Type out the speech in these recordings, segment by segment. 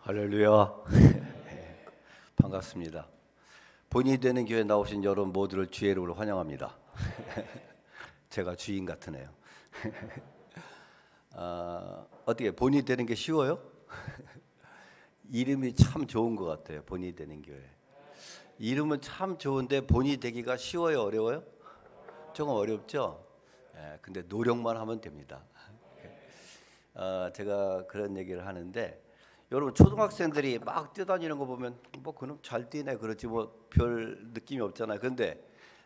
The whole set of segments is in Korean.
할렐루야. 반갑습니다. 본이 되는 교회 나오신 여러분 모두를 주의 이름으로 환영합니다. 제가 주인 같으네요. 어떻게 본이 되는 게 쉬워요? 이름이 참 좋은 것 같아요. 본이 되는 교회. 이름은 참 좋은데 본이 되기가 쉬워요, 어려워요? 조금 어렵죠? 근데 노력만 하면 됩니다. 제가 그런 얘기를 하는데, 여러분 초등학생들이 막 뛰어다니는 거 보면 뭐 그놈 잘 뛰네 그렇지 뭐 별 느낌이 없잖아요. 근데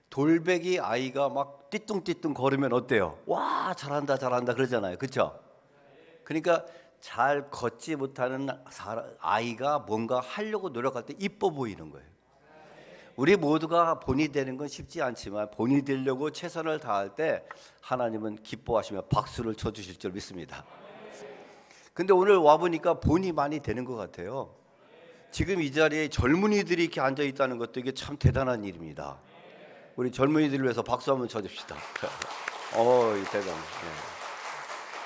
돌배기 아이가 막 띠뚱띠뚱 걸으면 어때요? 와 잘한다 잘한다 그러잖아요. 그렇죠? 그러니까 잘 걷지 못하는 아이가 뭔가 하려고 노력할 때 이뻐 보이는 거예요. 우리 모두가 본이 되는 건 쉽지 않지만 본이 되려고 최선을 다할 때 하나님은 기뻐하시며 박수를 쳐주실 줄 믿습니다. 근데 오늘 와보니까 본이 많이 되는 것 같아요. 지금 이 자리에 젊은이들이 이렇게 앉아 있다는 것도 이게 참 대단한 일입니다. 우리 젊은이들을 위해서 박수 한번 쳐줍시다. 대단.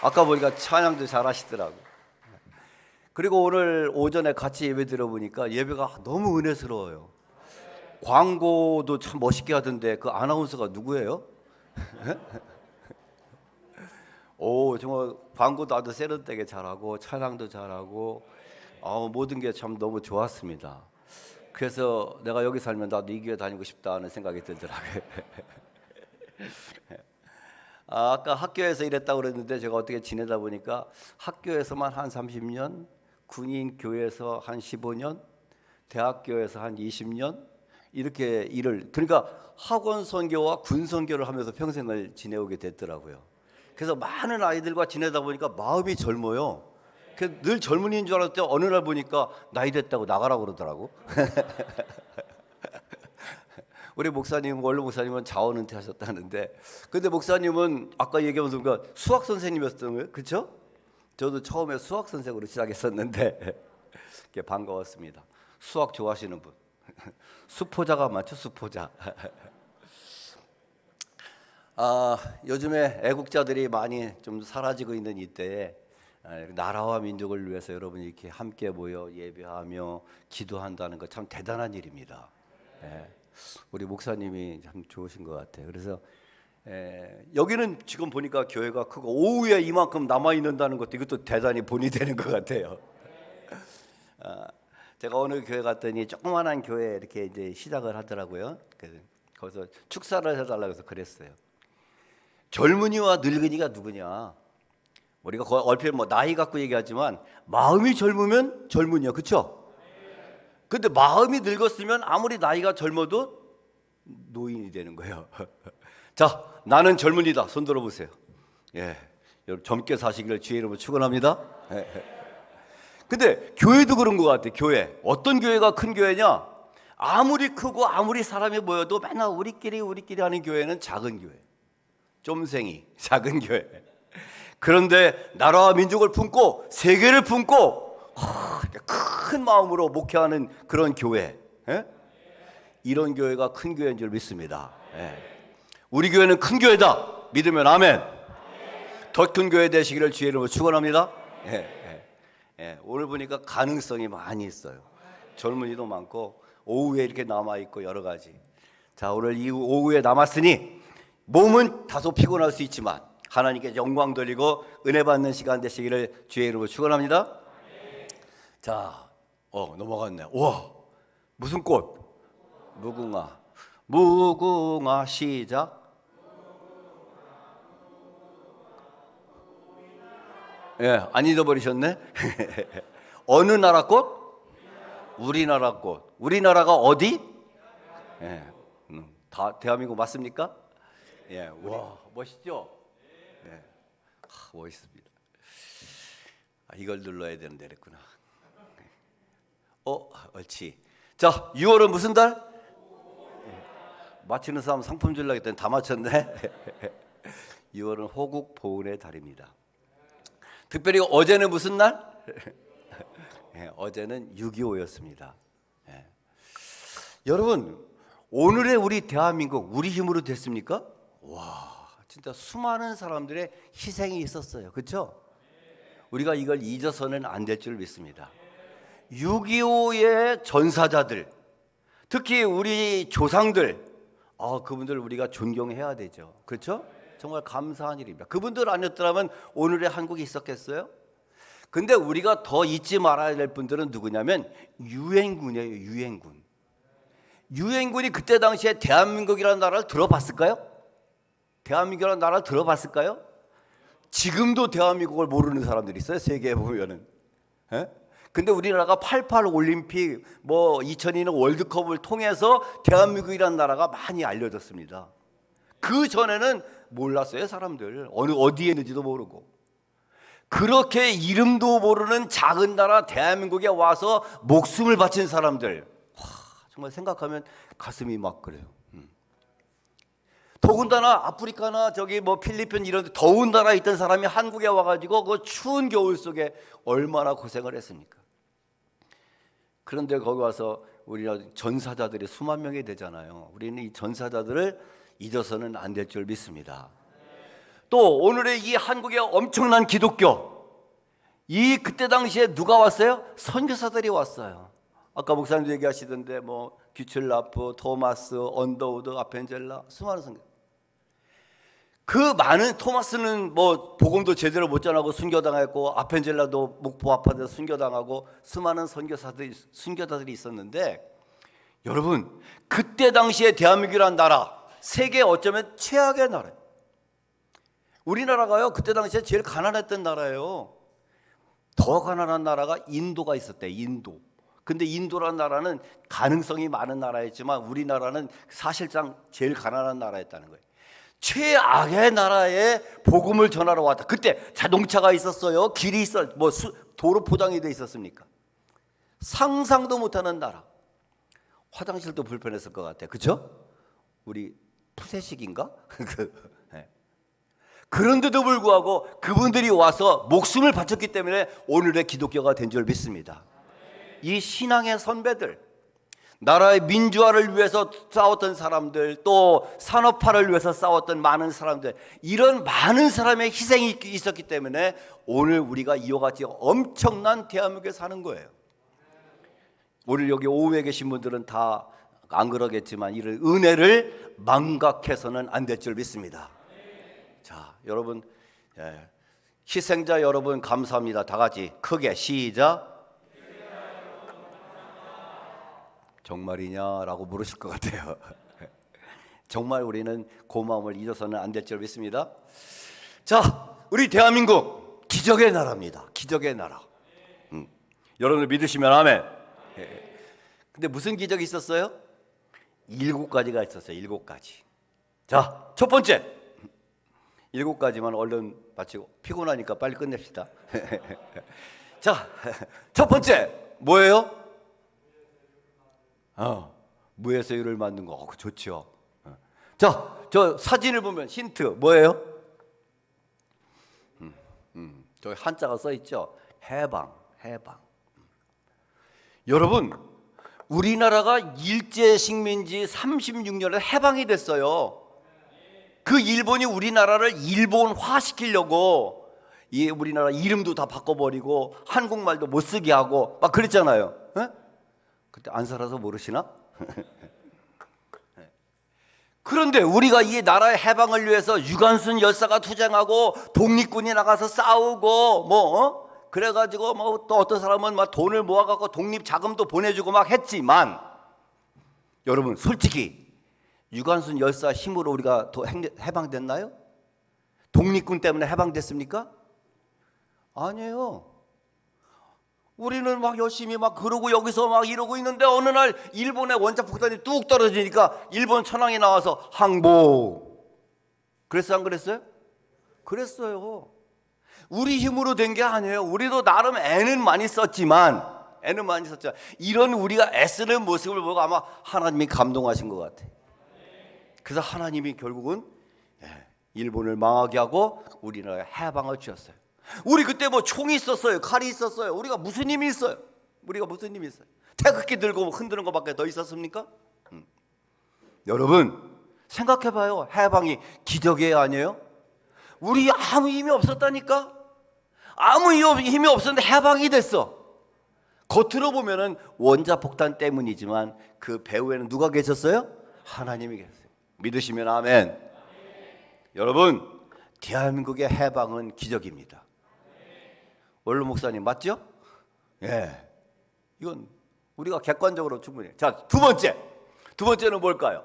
아까 보니까 찬양도 잘하시더라고. 그리고 오늘 오전에 같이 예배 들어보니까 예배가 너무 은혜스러워요. 광고도 참 멋있게 하던데 그 아나운서가 누구예요? 정말 광고도 아주 세련되게 잘하고 찬양도 잘하고 모든 게 참 너무 좋았습니다. 그래서 내가 여기 살면 나도 이 교회 다니고 싶다는 생각이 들더라고요. 아까 학교에서 일했다고 그랬는데 제가 어떻게 지내다 보니까 학교에서만 한 30년, 군인 교회에서 한 15년, 대학교에서 한 20년 이렇게 일을, 그러니까 학원 선교와 군 선교를 하면서 평생을 지내오게 됐더라고요. 그래서 많은 아이들과 지내다 보니까 마음이 젊어요. 늘 젊은이인 줄 알았더니 어느 날 보니까 나이 됐다고 나가라고 그러더라고. 우리 목사님, 원로 목사님은 자원 은퇴하셨다는데, 근데 목사님은 아까 얘기하면서 그러니까 수학 선생님이었던 거예요, 그렇죠? 저도 처음에 수학 선생으로 시작했었는데 반가웠습니다. 수학 좋아하시는 분, 수포자가 많죠, 수포자. 요즘에 애국자들이 많이 좀 사라지고 있는 이때에 나라와 민족을 위해서 여러분이 이렇게 함께 모여 예배하며 기도한다는 거 참 대단한 일입니다. 우리 목사님이 참 좋으신 것 같아요. 그래서 여기는 지금 보니까 교회가 크고 오후에 이만큼 남아 있는다는 것도 이것도 대단히 본이 되는 것 같아요. 제가 오늘 교회 갔더니 조그만한 교회 이렇게 이제 시작을 하더라고요. 거기서 축사를 해달라고 해서 그랬어요. 젊은이와 늙은이가 누구냐? 우리가 얼핏 뭐 나이 갖고 얘기하지만 마음이 젊으면 젊은이야, 그렇죠? 근데 마음이 늙었으면 아무리 나이가 젊어도 노인이 되는 거예요. 자, 나는 젊은이다. 손 들어보세요. 여러분 젊게 사시기를 주의 이름으로 축원합니다. 근데 교회도 그런 것 같아요. 교회 어떤 교회가 큰 교회냐? 아무리 크고 아무리 사람이 모여도 맨날 우리끼리 하는 교회는 작은 교회. 쫌생이 작은 교회. 그런데 나라와 민족을 품고 세계를 품고 큰 마음으로 목회하는 그런 교회, 이런 교회가 큰 교회인 줄 믿습니다. 우리 교회는 큰 교회다 믿으면 아멘. 더 큰 교회 되시기를 주의 이름으로 축원합니다. 오늘 보니까 가능성이 많이 있어요. 젊은이도 많고 오후에 이렇게 남아있고 여러 가지. 자, 오늘 이 오후에 남았으니 몸은 다소 피곤할 수 있지만 하나님께 영광 돌리고 은혜 받는 시간 되시기를 주의 이름으로 축원합니다. 자, 넘어갔네. 우와, 무슨 꽃? 무궁화. 무궁화 시작. 안 잊어버리셨네. 어느 나라 꽃? 우리나라 꽃. 우리나라가 어디? 다 대한민국 맞습니까? 와, 멋있죠? 멋있습니다. 이걸 눌러야 되는데 그랬구나. 옳지. 자, 6월은 무슨 달? 맞히는 사람 상품 주려고 했더니 다 맞췄네. 6월은 호국 보훈의 달입니다. 특별히 어제는 무슨 날? 어제는 6.25였습니다. 여러분, 오늘의 우리 대한민국 우리 힘으로 됐습니까? 와, 진짜 수많은 사람들의 희생이 있었어요. 그렇죠? 우리가 이걸 잊어서는 안 될 줄 믿습니다. 6.25의 전사자들, 특히 우리 조상들, 그분들 우리가 존경해야 되죠. 그렇죠? 정말 감사한 일입니다. 그분들 아니었더라면 오늘의 한국이 있었겠어요? 근데 우리가 더 잊지 말아야 될 분들은 누구냐면 유엔군이에요. 유엔군. 유엔군이 그때 당시에 대한민국이라는 나라를 들어봤을까요? 대한민국이라는 나라를 들어봤을까요? 지금도 대한민국을 모르는 사람들이 있어요. 세계에 보면은. 근데 우리나라가 88 올림픽, 2002년 월드컵을 통해서 대한민국이라는 나라가 많이 알려졌습니다. 그 전에는 몰랐어요. 사람들 어디에 있는지도 모르고. 그렇게 이름도 모르는 작은 나라 대한민국에 와서 목숨을 바친 사람들, 정말 생각하면 가슴이 막 그래요. 더군다나 아프리카나 필리핀 이런 더운 나라에 있던 사람이 한국에 와가지고 그 추운 겨울 속에 얼마나 고생을 했습니까? 그런데 거기 와서 우리가 전사자들이 수만 명이 되잖아요. 우리는 이 전사자들을 잊어서는 안 될 줄 믿습니다. 또 오늘의 이 한국의 엄청난 기독교, 그때 당시에 누가 왔어요? 선교사들이 왔어요. 아까 목사님도 얘기하시던데 규칠라프, 토마스, 언더우드, 아펜젤라, 수많은 선교. 그 많은, 토마스는 복음도 제대로 못 전하고 순교당했고, 아펜젤라도 목포 아파트에서 순교당하고, 수많은 순교자들이 있었는데, 여러분 그때 당시에 대한민국이라는 나라, 세계 어쩌면 최악의 나라예요. 우리나라가요 그때 당시에 제일 가난했던 나라예요. 더 가난한 나라가 인도가 있었대요. 인도. 근데 인도라는 나라는 가능성이 많은 나라였지만 우리나라는 사실상 제일 가난한 나라였다는 거예요. 최악의 나라에 복음을 전하러 왔다. 그때 자동차가 있었어요. 길이 있어, 도로 포장이 돼 있었습니까? 상상도 못하는 나라. 화장실도 불편했을 것 같아요. 그렇죠? 우리 푸세식인가? 그런데도 불구하고 그분들이 와서 목숨을 바쳤기 때문에 오늘의 기독교가 된 줄 믿습니다. 이 신앙의 선배들, 나라의 민주화를 위해서 싸웠던 사람들, 또 산업화를 위해서 싸웠던 많은 사람들, 이런 많은 사람의 희생이 있었기 때문에 오늘 우리가 이와 같이 엄청난 대한민국에 사는 거예요. 오늘 여기 오후에 계신 분들은 다 안 그러겠지만 이런 은혜를 망각해서는 안 될 줄 믿습니다. 자, 여러분, 희생자 여러분 감사합니다. 다 같이 크게 시작. 정말이냐라고 물으실 것 같아요. 정말 우리는 고마움을 잊어서는 안 될 줄 믿습니다. 자, 우리 대한민국 기적의 나라입니다. 기적의 나라. 여러분들 믿으시면 아멘. 근데 무슨 기적이 있었어요? 7가지가 있었어요. 7가지. 자, 첫 번째. 7가지만 얼른 마치고 피곤하니까 빨리 끝냅시다. 자, 첫 번째 뭐예요? 무에서 유를 만든 거. 좋죠. 자, 저 사진을 보면 힌트 뭐예요? 저 한자가 써 있죠. 해방. 여러분, 우리나라가 일제 식민지 36년에 해방이 됐어요. 그 일본이 우리나라를 일본화 시키려고 우리나라 이름도 다 바꿔버리고 한국말도 못 쓰게 하고 막 그랬잖아요. 그때 안 살아서 모르시나? 그런데 우리가 이 나라의 해방을 위해서 유관순 열사가 투쟁하고 독립군이 나가서 싸우고 그래가지고 또 어떤 사람은 막 돈을 모아갖고 독립 자금도 보내주고 막 했지만, 여러분 솔직히 유관순 열사 힘으로 우리가 더 해방됐나요? 독립군 때문에 해방됐습니까? 아니에요. 우리는 막 열심히 막 그러고 여기서 막 이러고 있는데 어느 날 일본의 원자 폭탄이 뚝 떨어지니까 일본 천황이 나와서 항복. 그랬어요, 안 그랬어요? 그랬어요. 우리 힘으로 된 게 아니에요. 우리도 나름 애는 많이 썼지만 이런 우리가 애쓰는 모습을 보고 아마 하나님이 감동하신 것 같아요. 그래서 하나님이 결국은 일본을 망하게 하고 우리나라에 해방을 주셨어요. 우리 그때 총이 있었어요, 칼이 있었어요. 우리가 무슨 힘이 있어요? 태극기 들고 흔드는 것밖에 더 있었습니까? 여러분 생각해봐요. 해방이 기적이 아니에요? 우리 아무 힘이 없었다니까? 아무 힘이 없었는데 해방이 됐어. 겉으로 보면은 원자폭탄 때문이지만 그 배후에는 누가 계셨어요? 하나님이 계셨어요. 믿으시면 아멘. 여러분, 대한민국의 해방은 기적입니다. 원로 목사님 맞죠? 예. 이건 우리가 객관적으로 충분히. 자, 두 번째는 뭘까요?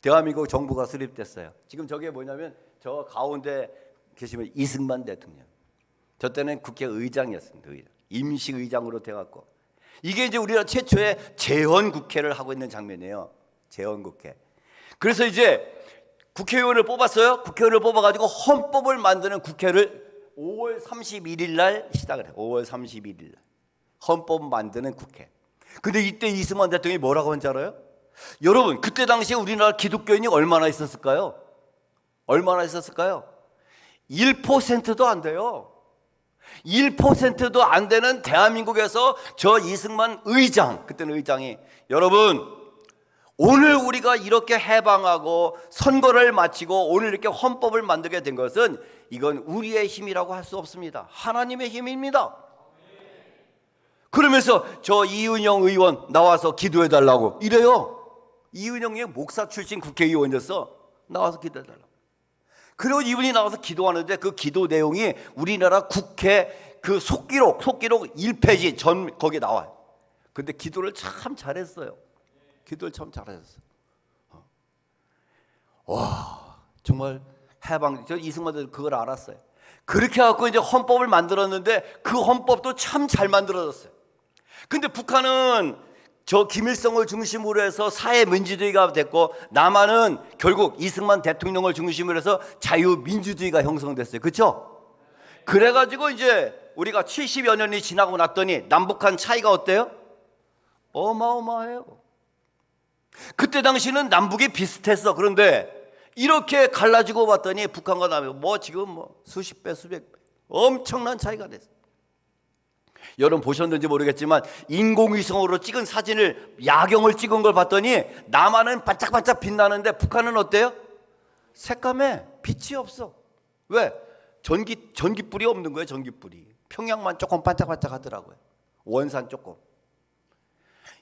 대한민국 정부가 수립됐어요. 지금 저게 뭐냐면 저 가운데 계시면 이승만 대통령. 저 때는 국회의장이었습니다. 임시의장으로 돼갖고 이게 이제 우리나라 최초의 재헌국회를 하고 있는 장면이에요. 재헌국회. 그래서 이제 국회의원을 뽑았어요. 국회의원을 뽑아가지고 헌법을 만드는 국회를 5월 31일 날 시작을 해요. 5월 31일 날 헌법 만드는 국회. 근데 이때 이승만 대통령이 뭐라고 한지 알아요? 여러분, 그때 당시에 우리나라 기독교인이 얼마나 있었을까요? 얼마나 있었을까요? 1%도 안 돼요. 1%도 안 되는 대한민국에서 저 이승만 의장, 그때는 의장이, 여러분, 오늘 우리가 이렇게 해방하고 선거를 마치고 오늘 이렇게 헌법을 만들게 된 것은 이건 우리의 힘이라고 할 수 없습니다. 하나님의 힘입니다. 그러면서 저 이은영 의원 나와서 기도해 달라고 이래요. 이은영이 목사 출신 국회의원이었어. 나와서 기도해 달라고. 그리고 이분이 나와서 기도하는데 그 기도 내용이 우리나라 국회 그 속기록 1페이지 전 거기에 나와요. 근데 기도를 참 잘했어요. 기도를 참 잘하셨어요. 와, 정말 해방. 저 이승만도 그걸 알았어요. 그렇게 해갖고 이제 헌법을 만들었는데 그 헌법도 참 잘 만들어졌어요. 근데 북한은 저 김일성을 중심으로 해서 사회민주주의가 됐고 남한은 결국 이승만 대통령을 중심으로 해서 자유민주주의가 형성됐어요. 그렇죠? 그래가지고 이제 우리가 70여 년이 지나고 났더니 남북한 차이가 어때요? 어마어마해요. 그때 당시는 남북이 비슷했어. 그런데 이렇게 갈라지고 봤더니 북한과 남북 지금 수십 배 수백 배 엄청난 차이가 됐어요. 여러분 보셨는지 모르겠지만 인공위성으로 찍은 사진을 야경을 찍은 걸 봤더니 남한은 반짝반짝 빛나는데 북한은 어때요? 색감에 빛이 없어. 왜? 전기불이 없는 거예요. 전기불이. 평양만 조금 반짝반짝 하더라고요. 원산 조금.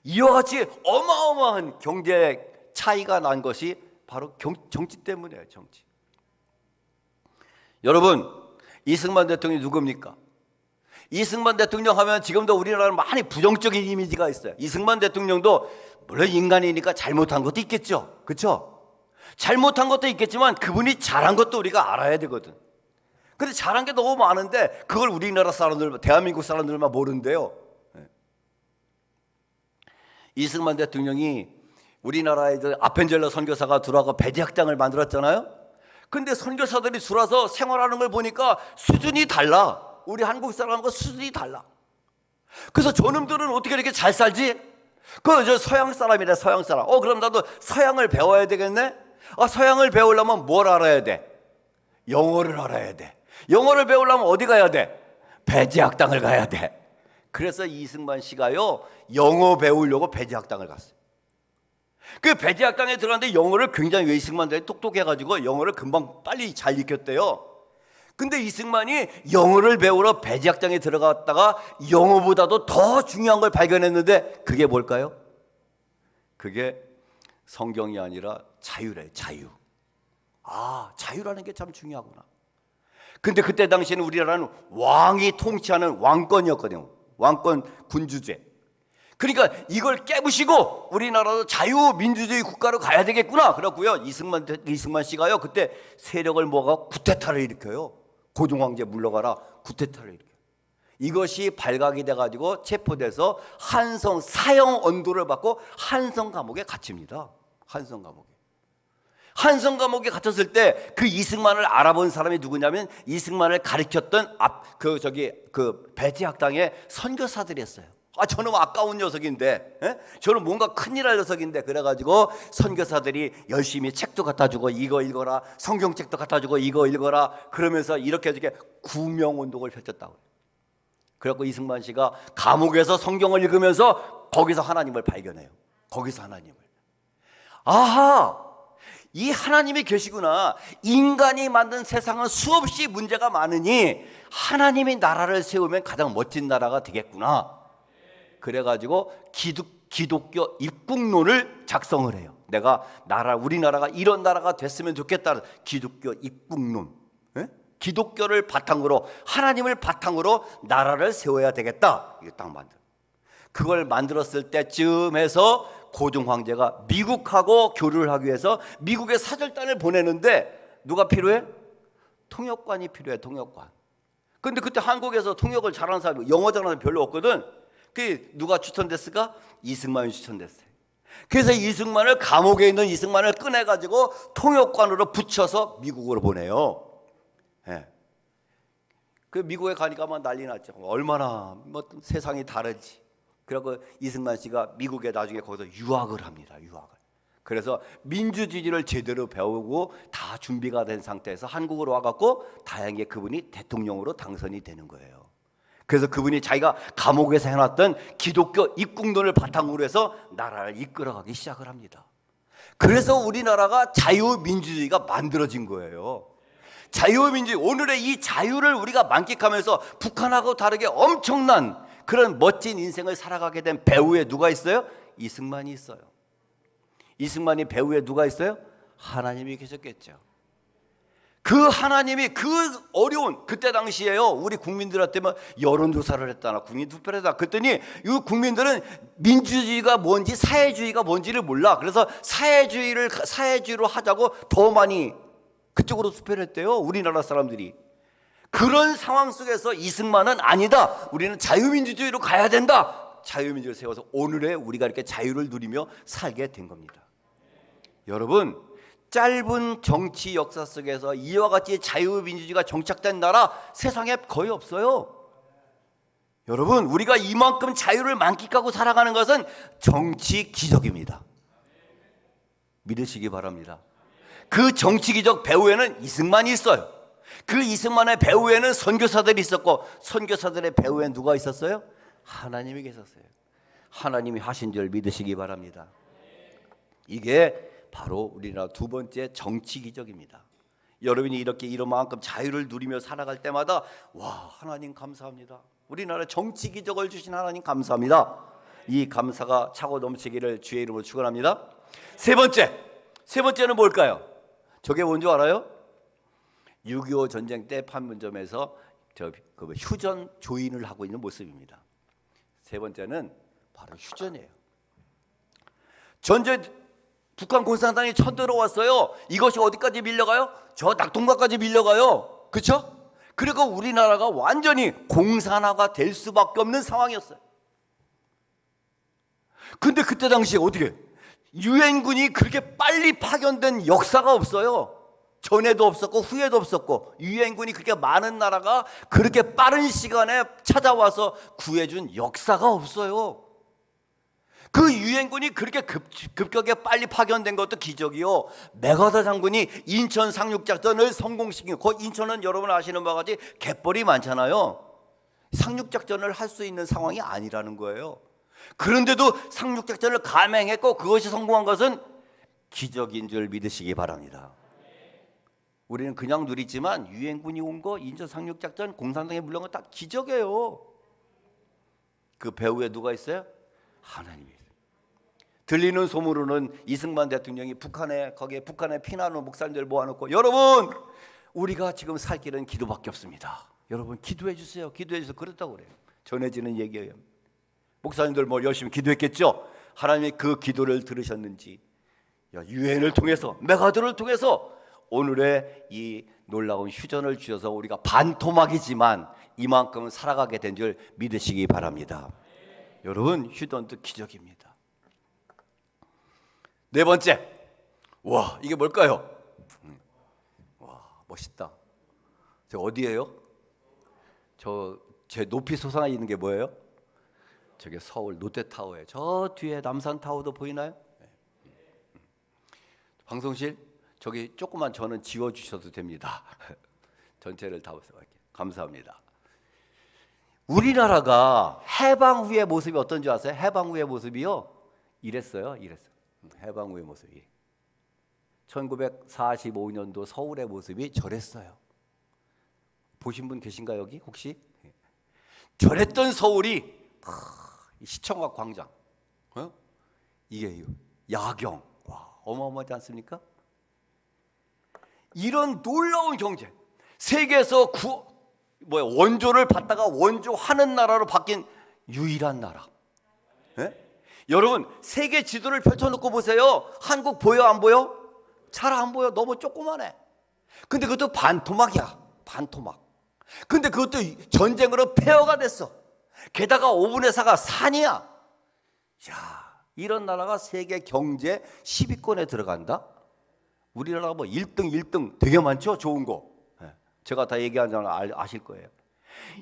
이와 같이 어마어마한 경제 차이가 난 것이 바로 정치 때문이에요. 정치. 여러분, 이승만 대통령이 누굽니까? 이승만 대통령 하면 지금도 우리나라는 많이 부정적인 이미지가 있어요. 이승만 대통령도 물론 인간이니까 잘못한 것도 있겠죠. 그렇죠? 잘못한 것도 있겠지만 그분이 잘한 것도 우리가 알아야 되거든. 근데 잘한 게 너무 많은데 그걸 우리나라 사람들, 대한민국 사람들만 모른대요. 이승만 대통령이 우리나라에 아펜젤러 선교사가 들어와서 배제학장을 만들었잖아요. 근데 선교사들이 들어와서 생활하는 걸 보니까 수준이 달라. 우리 한국 사람과 수준이 달라. 그래서 저놈들은 어떻게 이렇게 잘 살지? 저 서양 사람이래. 서양 사람. 그럼 나도 서양을 배워야 되겠네? 서양을 배우려면 뭘 알아야 돼? 영어를 알아야 돼. 영어를 배우려면 어디 가야 돼? 배제학당을 가야 돼. 그래서 이승만 씨가요 영어 배우려고 배제학당을 갔어요. 그 배제학당에 들어갔는데 영어를 굉장히 이승만 대통령이 똑똑해가지고 영어를 금방 빨리 잘 익혔대요. 근데 이승만이 영어를 배우러 배제학당에 들어갔다가 영어보다도 더 중요한 걸 발견했는데 그게 뭘까요? 그게 성경이 아니라 자유래. 자유. 자유라는 게 참 중요하구나. 근데 그때 당시에는 우리나라는 왕이 통치하는 왕권이었거든요. 왕권 군주제. 그러니까 이걸 깨부시고 우리나라도 자유민주주의 국가로 가야 되겠구나. 그렇고요. 이승만 씨가요 그때 세력을 모아서 쿠데타를 일으켜요. 고종황제 물러가라. 쿠데타를 일으켜요. 이것이 발각이 돼가지고 체포돼서 한성 사형 언도를 받고 한성 감옥에 갇힙니다. 한성 감옥에. 한성 감옥에 갇혔을 때 그 이승만을 알아본 사람이 누구냐면 이승만을 가르쳤던 배제학당의 선교사들이었어요. 저는 아까운 녀석인데, 저는 뭔가 큰일 할 녀석인데, 그래가지고 선교사들이 열심히 책도 갖다 주고 이거 읽어라, 성경책도 갖다 주고 이거 읽어라, 그러면서 이렇게 구명운동을 펼쳤다고. 그래갖고 이승만 씨가 감옥에서 성경을 읽으면서 거기서 하나님을 발견해요. 거기서 하나님을. 이 하나님이 계시구나. 인간이 만든 세상은 수없이 문제가 많으니 하나님이 나라를 세우면 가장 멋진 나라가 되겠구나. 그래가지고 기독교 입국론을 작성을 해요. 내가 우리나라가 이런 나라가 됐으면 좋겠다. 기독교 입국론. 기독교를 바탕으로, 하나님을 바탕으로 나라를 세워야 되겠다. 이거 딱 만들어. 그걸 만들었을 때쯤 해서 고종 황제가 미국하고 교류를 하기 위해서 미국에 사절단을 보내는데 누가 필요해? 통역관이 필요해. 통역관. 근데 그때 한국에서 통역을 잘하는 사람이, 영어 잘하는 사람이 별로 없거든. 그 누가 추천됐을까? 이승만이 추천됐어요. 그래서 이승만을, 감옥에 있는 이승만을 꺼내가지고 통역관으로 붙여서 미국으로 보내요. 예. 그 미국에 가니까 막 난리 났죠. 얼마나 뭐 세상이 다르지. 그리고 이승만 씨가 미국에 나중에 거기서 유학을 합니다. 유학을. 그래서 민주주의를 제대로 배우고 다 준비가 된 상태에서 한국으로 와갖고 다행히 그분이 대통령으로 당선이 되는 거예요. 그래서 그분이 자기가 감옥에서 해놨던 기독교 입국론을 바탕으로 해서 나라를 이끌어가기 시작을 합니다. 그래서 우리나라가 자유민주주의가 만들어진 거예요. 자유민주주의, 오늘의 이 자유를 우리가 만끽하면서 북한하고 다르게 엄청난 그런 멋진 인생을 살아가게 된 배후에 누가 있어요? 이승만이 있어요. 이승만이 배후에 누가 있어요? 하나님이 계셨겠죠. 그 하나님이 그 어려운 그때 당시에요, 우리 국민들한테 여론조사를 했다나 국민투표를 했다. 그랬더니 이 국민들은 민주주의가 뭔지 사회주의가 뭔지를 몰라. 그래서 사회주의로 하자고 더 많이 그쪽으로 투표를 했대요, 우리나라 사람들이. 그런 상황 속에서 이승만은 아니다, 우리는 자유민주주의로 가야 된다. 자유민주주의를 세워서 오늘의 우리가 이렇게 자유를 누리며 살게 된 겁니다. 여러분, 짧은 정치 역사 속에서 이와 같이 자유민주주의가 정착된 나라 세상에 거의 없어요. 여러분, 우리가 이만큼 자유를 만끽하고 살아가는 것은 정치 기적입니다. 믿으시기 바랍니다. 그 정치 기적 배후에는 이승만이 있어요. 그 이승만의 배후에는 선교사들이 있었고, 선교사들의 배후에 누가 있었어요? 하나님이 계셨어요. 하나님이 하신 줄 믿으시기 바랍니다. 이게 바로 우리나라 두 번째 정치 기적입니다. 여러분이 이렇게 이만큼 자유를 누리며 살아갈 때마다 와, 하나님 감사합니다. 우리나라 정치 기적을 주신 하나님 감사합니다. 이 감사가 차고 넘치기를 주의 이름으로 축원합니다. 세 번째는 뭘까요? 저게 뭔지 알아요? 6.25 전쟁 때 판문점에서 휴전 조인을 하고 있는 모습입니다. 세 번째는 바로 휴전이에요. 전제 북한 공산당이 쳐들어왔어요. 이것이 어디까지 밀려가요? 저 낙동강까지 밀려가요. 그렇죠? 그리고 우리나라가 완전히 공산화가 될 수밖에 없는 상황이었어요. 근데 그때 당시에 어떻게 유엔군이 그렇게 빨리 파견된 역사가 없어요. 전에도 없었고 후에도 없었고, 유엔군이 그렇게 많은 나라가 그렇게 빠른 시간에 찾아와서 구해준 역사가 없어요. 그 유엔군이 그렇게 급격하게 빨리 파견된 것도 기적이요. 맥아더 장군이 인천 상륙작전을 성공시킨, 그 인천은 여러분 아시는 바와 같이 갯벌이 많잖아요. 상륙작전을 할 수 있는 상황이 아니라는 거예요. 그런데도 상륙작전을 감행했고 그것이 성공한 것은 기적인 줄 믿으시기 바랍니다. 우리는 그냥 누리지만 유엔군이 온 거, 인천 상륙작전, 공산당에 물려온 거 다 기적이에요. 그 배후에 누가 있어요? 하나님이 있어요. 들리는 소문으로는 이승만 대통령이 거기에 북한에 피난온 목사님들 모아놓고, 여러분, 우리가 지금 살 길은 기도밖에 없습니다. 여러분 기도해 주세요. 기도해 주세요. 그랬다고 그래요. 전해지는 얘기예요. 목사님들 열심히 기도했겠죠. 하나님이 그 기도를 들으셨는지 유엔을 통해서, 메가더를 통해서 오늘의 이 놀라운 휴전을 주셔서 우리가 반토막이지만 이만큼은 살아가게 된 줄 믿으시기 바랍니다. 여러분, 휴전도 기적입니다. 네 번째, 와, 이게 뭘까요? 와, 멋있다. 저 어디예요? 제 높이 솟아나 있는 게 뭐예요? 저게 서울 롯데타워예요. 저 뒤에 남산타워도 보이나요? 방송실 저기 조금만 저는 지워주셔도 됩니다. 전체를 다 감사합니다. 우리나라가 해방 후의 모습이 어떤지 아세요? 해방 후의 모습이요, 이랬어요. 해방 후의 모습이 1945년도 서울의 모습이 저랬어요. 보신 분 계신가 여기 혹시? 저랬던 서울이 시청각 광장, 이게 야경, 와, 어마어마하지 않습니까? 이런 놀라운 경제, 세계에서 원조를 받다가 원조하는 나라로 바뀐 유일한 나라. 여러분 세계 지도를 펼쳐놓고 보세요. 한국 보여 안 보여? 잘 안 보여. 너무 조그만해. 근데 그것도 반토막이야. 반토막. 근데 그것도 전쟁으로 폐허가 됐어. 게다가 5분의 4가 산이야. 야, 이런 나라가 세계 경제 10위권에 들어간다? 우리나라가 뭐 1등 되게 많죠? 좋은 거. 제가 다 얘기하잖아요. 아실 거예요.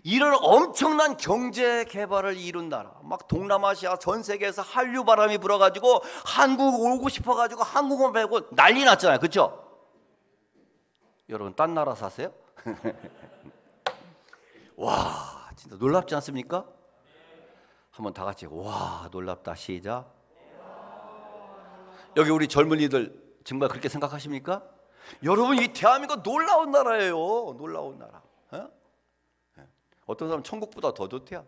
이런 엄청난 경제 개발을 이룬 나라, 막 동남아시아 전 세계에서 한류 바람이 불어가지고 한국 오고 싶어가지고 한국어 배우고 난리 났잖아요. 그렇죠? 여러분 딴 나라 사세요? 와, 진짜 놀랍지 않습니까? 한번 다 같이 와 놀랍다 시작. 여기 우리 젊은이들 정말 그렇게 생각하십니까? 여러분 이 대한민국 놀라운 나라예요. 놀라운 나라. 어떤 사람 천국보다 더 좋대요.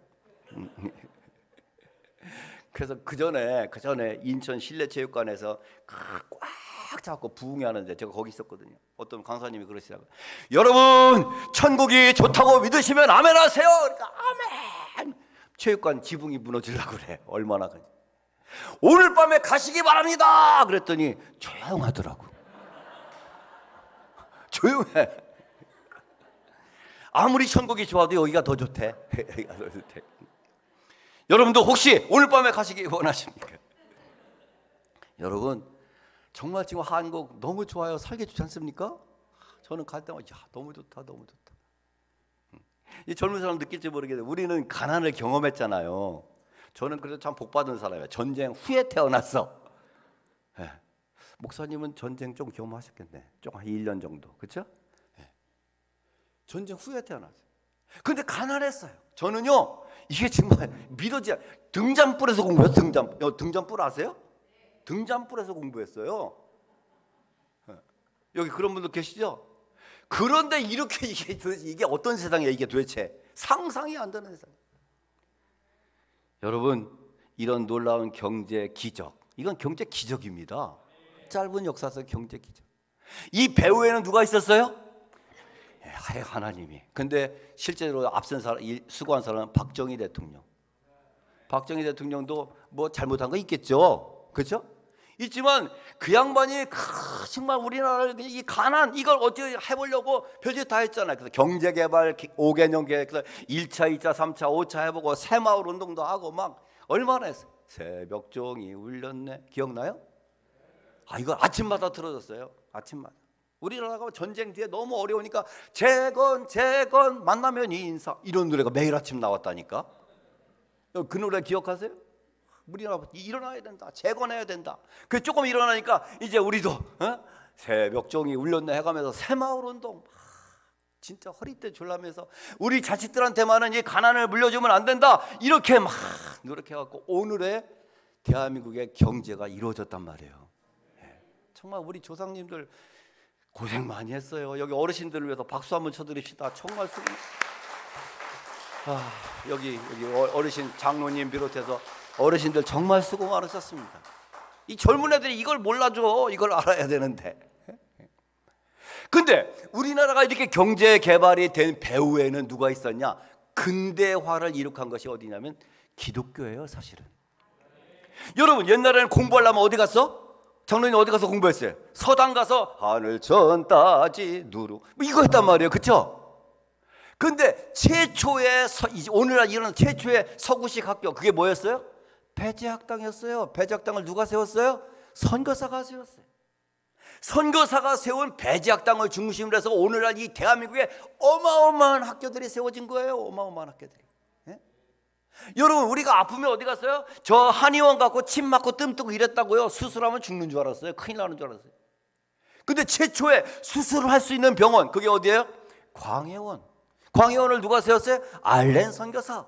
그래서 그 전에 인천 실내체육관에서 꽉 잡고 부흥하는데 제가 거기 있었거든요. 어떤 강사님이 그러시더라고요. 여러분 천국이 좋다고 믿으시면 아멘 하세요. 그러니까 아멘. 체육관 지붕이 무너지려고 그래. 얼마나 그래. 오늘 밤에 가시기 바랍니다. 그랬더니 조용하더라고. 조용해. 아무리 천국이 좋아도 여기가 더 좋대. 여러분도 혹시 오늘 밤에 가시기 원하십니까? 여러분 정말 지금 한국 너무 좋아요. 살기 좋지 않습니까? 저는 갈 때마다 야 너무 좋다. 이 젊은 사람 느낄지 모르겠는데 우리는 가난을 경험했잖아요. 저는 그래서 참 복받은 사람이에요. 전쟁 후에 태어났어. 목사님은 전쟁 좀 경험하셨겠네. 좀 한 1년 정도. 그렇죠? 전쟁 후에 태어났어요. 근데 가난했어요. 저는요 이게 정말 믿어지지 않아요. 등잔불에서 공부했어요. 등잔불 아세요? 등잔불에서 공부했어요. 여기 그런 분들 계시죠? 그런데 이렇게 이게 어떤 세상이야 이게 도대체. 상상이 안 되는 세상. 여러분 이런 놀라운 경제 기적, 이건 경제 기적입니다. 짧은 역사 속 경제 기적. 이 배후에는 누가 있었어요? 하나님이. 근데 실제로 앞선 사람, 수고한 사람은 박정희 대통령. 박정희 대통령도 뭐 잘못한 거 있겠죠. 그렇죠? 있지만 그 양반이 정말 우리나라를 이 가난 이걸 어떻게 해보려고 별짓 다 했잖아요. 그래서 경제개발 5개년 계획, 1차, 2차, 3차, 5차 해보고 새마을 운동도 하고 막 얼마나 했어요. 새벽종이 울렸네. 기억나요? 이거 아침마다 틀어졌어요. 아침마다. 우리나라가 전쟁 뒤에 너무 어려우니까 재건 만나면 인사 이런 노래가 매일 아침 나왔다니까. 그 노래 기억하세요? 우리나라 일어나야 된다. 재건해야 된다. 그 조금 일어나니까 이제 우리도 새벽종이 울렸네 해가면서 새마을 운동 진짜 허리띠 졸라면서 우리 자식들한테만은 이 가난을 물려주면 안 된다. 이렇게 막 노력해갖고 오늘의 대한민국의 경제가 이루어졌단 말이에요. 정말 우리 조상님들 고생 많이 했어요. 여기 어르신들을 위해서 박수 한번 쳐드립시다. 정말 수고. 여기 어르신 장로님 비롯해서 어르신들 정말 수고 많으셨습니다. 이 젊은 애들이 이걸 몰라줘. 이걸 알아야 되는데. 근데 우리나라가 이렇게 경제 개발이 된 배후에는 누가 있었냐? 근대화를 이룩한 것이 어디냐면 기독교예요, 사실은. 여러분 옛날에는 공부하려면 어디 갔어? 장로님 어디 가서 공부했어요? 서당 가서 하늘 전 따지 누루 이거 했단 말이에요. 그렇죠? 근데 최초의 오늘날 일어난 최초의 서구식 학교 그게 뭐였어요? 배제학당이었어요. 배제학당을 누가 세웠어요? 선교사가 세웠어요. 선교사가 세운 배제학당을 중심으로 해서 오늘날 이 대한민국에 어마어마한 학교들이 세워진 거예요. 어마어마한 학교들이. 여러분 우리가 아프면 어디 갔어요? 저 한의원 갖고 침 맞고 뜸 뜨고 이랬다고요. 수술하면 죽는 줄 알았어요. 큰일 나는 줄 알았어요. 근데 최초에 수술을 할 수 있는 병원 그게 어디예요? 광해원. 광해원을 누가 세웠어요? 알렌 선교사.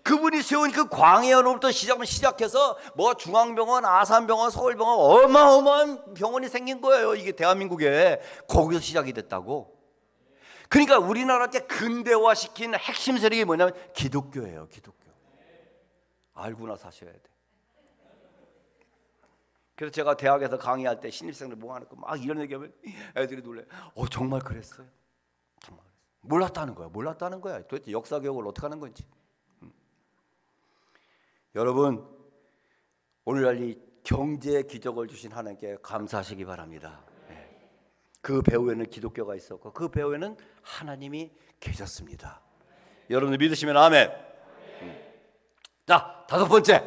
그분이 세운 그 광해연으로부터 시작해서 뭐 중앙병원, 아산병원, 서울병원 어마어마한 병원이 생긴 거예요. 이게 대한민국에. 거기서 시작이 됐다고. 그러니까 우리나라 때 근대화시킨 핵심 세력이 뭐냐면 기독교예요. 기독교. 알고나 사셔야 돼. 그래서 제가 대학에서 강의할 때 신입생들 모아놓고 막 이런 얘기하면 애들이 놀래요. 정말 그랬어요. 정말 몰랐다는 거야. 몰랐다는 거야. 도대체 역사 교육을 어떻게 하는 건지. 여러분, 오늘날 이 경제의 기적을 주신 하나님께 감사하시기 바랍니다. 그 배후에는 기독교가 있었고 그 배후에는 하나님이 계셨습니다. 여러분들 믿으시면 아멘. 자, 다섯 번째.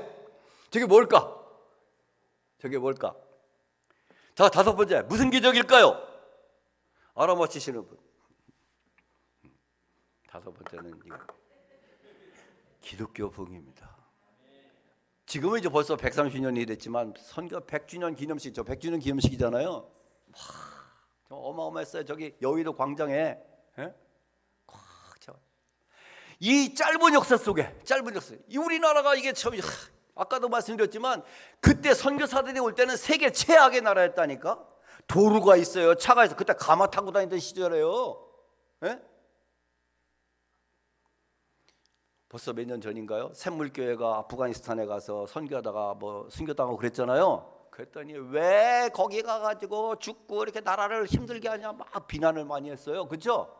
저게 뭘까? 저게 뭘까? 자, 다섯 번째. 무슨 기적일까요? 알아맞히시는 분. 다섯 번째는 이거. 기독교 부흥입니다. 지금은 이제 벌써 130년이 됐지만 선교 100주년 기념식, 저 100주년 기념식이잖아요. 어마어마했어요. 저기 여의도 광장에 꽉 차. 이 짧은 역사 속에, 이 우리나라가 이게 참 아까도 말씀드렸지만 그때 선교사들이 올 때는 세계 최악의 나라였다니까. 도로가 있어요. 차가 있어. 그때 가마 타고 다니던 시절이에요. 벌써 몇 년 전인가요? 샘물교회가 아프가니스탄에 가서 선교하다가 뭐 순교당하고 그랬잖아요. 그랬더니 왜 거기 가가지고 죽고 이렇게 나라를 힘들게 하냐 막 비난을 많이 했어요. 그렇죠?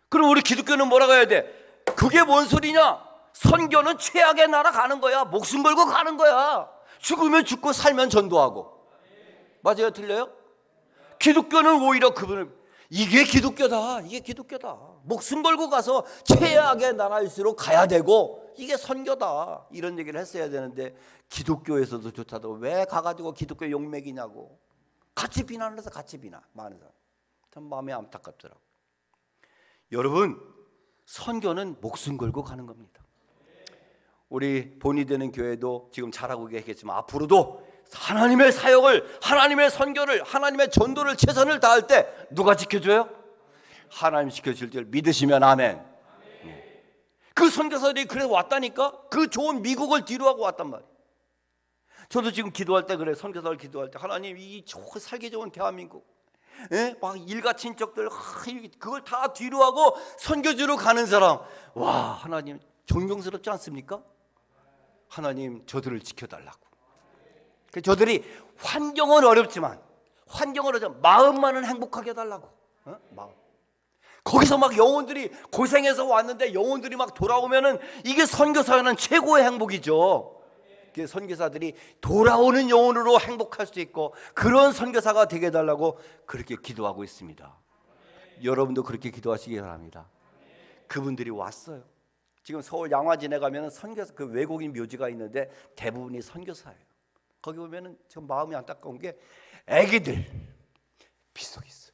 그럼 우리 기독교는 뭐라고 해야 돼? 그게 뭔 소리냐? 선교는 최악의 나라 가는 거야. 목숨 걸고 가는 거야. 죽으면 죽고 살면 전도하고. 맞아요? 틀려요? 기독교는 오히려 그분을 이게 기독교다. 이게 기독교다. 목숨 걸고 가서 최악의 나라일수록 가야 되고 이게 선교다. 이런 얘기를 했어야 되는데 기독교에서도 좋다도 왜 가가지고 기독교 욕먹이냐고 같이 비난을 해서 같이 비난 많은 사람. 참 마음이 안타깝더라고요. 여러분, 선교는 목숨 걸고 가는 겁니다. 우리 본이 되는 교회도 지금 잘하고 계시겠지만 앞으로도 하나님의 사역을, 하나님의 선교를, 하나님의 전도를 최선을 다할 때 누가 지켜줘요? 하나님 지켜줄 줄 믿으시면 아멘. 그 선교사들이 그래서 왔다니까. 그 좋은 미국을 뒤로하고 왔단 말이에요. 저도 지금 기도할 때 그래. 선교사를 기도할 때 하나님 이 살기 좋은 대한민국 막 일가 친척들 그걸 다 뒤로하고 선교지로 가는 사람, 와 하나님 존경스럽지 않습니까? 하나님 저들을 지켜달라고. 저들이 환경은 어렵지만 마음만은 행복하게 해달라고. 마음. 거기서 막 영혼들이 고생해서 왔는데 영혼들이 막 돌아오면은 이게 선교사는 최고의 행복이죠. 선교사들이 돌아오는 영혼으로 행복할 수 있고 그런 선교사가 되게 해달라고 그렇게 기도하고 있습니다. 여러분도 그렇게 기도하시기 바랍니다. 그분들이 왔어요. 지금 서울 양화진에 가면 선교사 그 외국인 묘지가 있는데 대부분이 선교사예요. 거기 보면은 지금 마음이 안타까운 게 애기들 빗속에 있어요.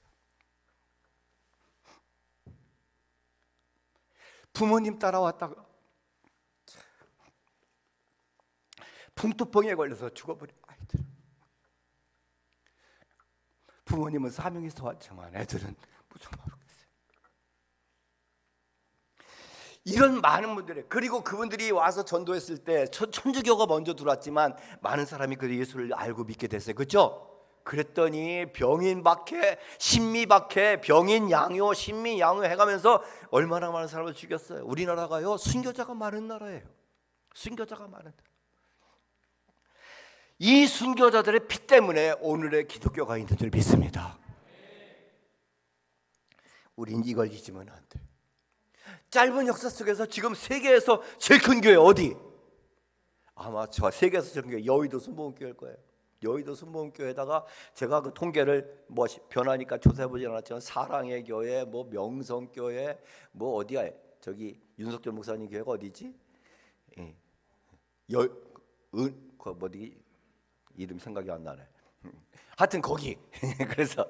부모님 따라왔다가 풍토병에 걸려서 죽어버린 아이들. 부모님은 사명에서 왔지만 애들은 무슨 모르겠어요. 이런 많은 분들이, 그리고 그분들이 와서 전도했을 때 천주교가 먼저 들어왔지만 많은 사람이 그 예수를 알고 믿게 됐어요. 그렇죠? 그랬더니 병인 박해, 신미 박해, 병인 양요, 신미 양요 해가면서 얼마나 많은 사람을 죽였어요. 우리나라가요 순교자가 많은 나라예요. 순교자가 많은 나라. 이 순교자들의 피 때문에 오늘의 기독교가 있는 줄 믿습니다. 우린 이걸 잊으면 안 돼. 짧은 역사 속에서 지금 세계에서 제일 큰 교회 어디? 아마 저 세계에서 제일 큰 교회 여의도 순복음교회일 거예요. 여의도 순복음교회에다가 제가 그 통계를 뭐 변하니까 조사해보지 않았지만 사랑의 교회, 뭐 명성교회, 뭐 어디야? 저기 윤석열 목사님 교회가 어디지? 뭐지? 이름 생각이 안 나네. 하여튼 거기. 그래서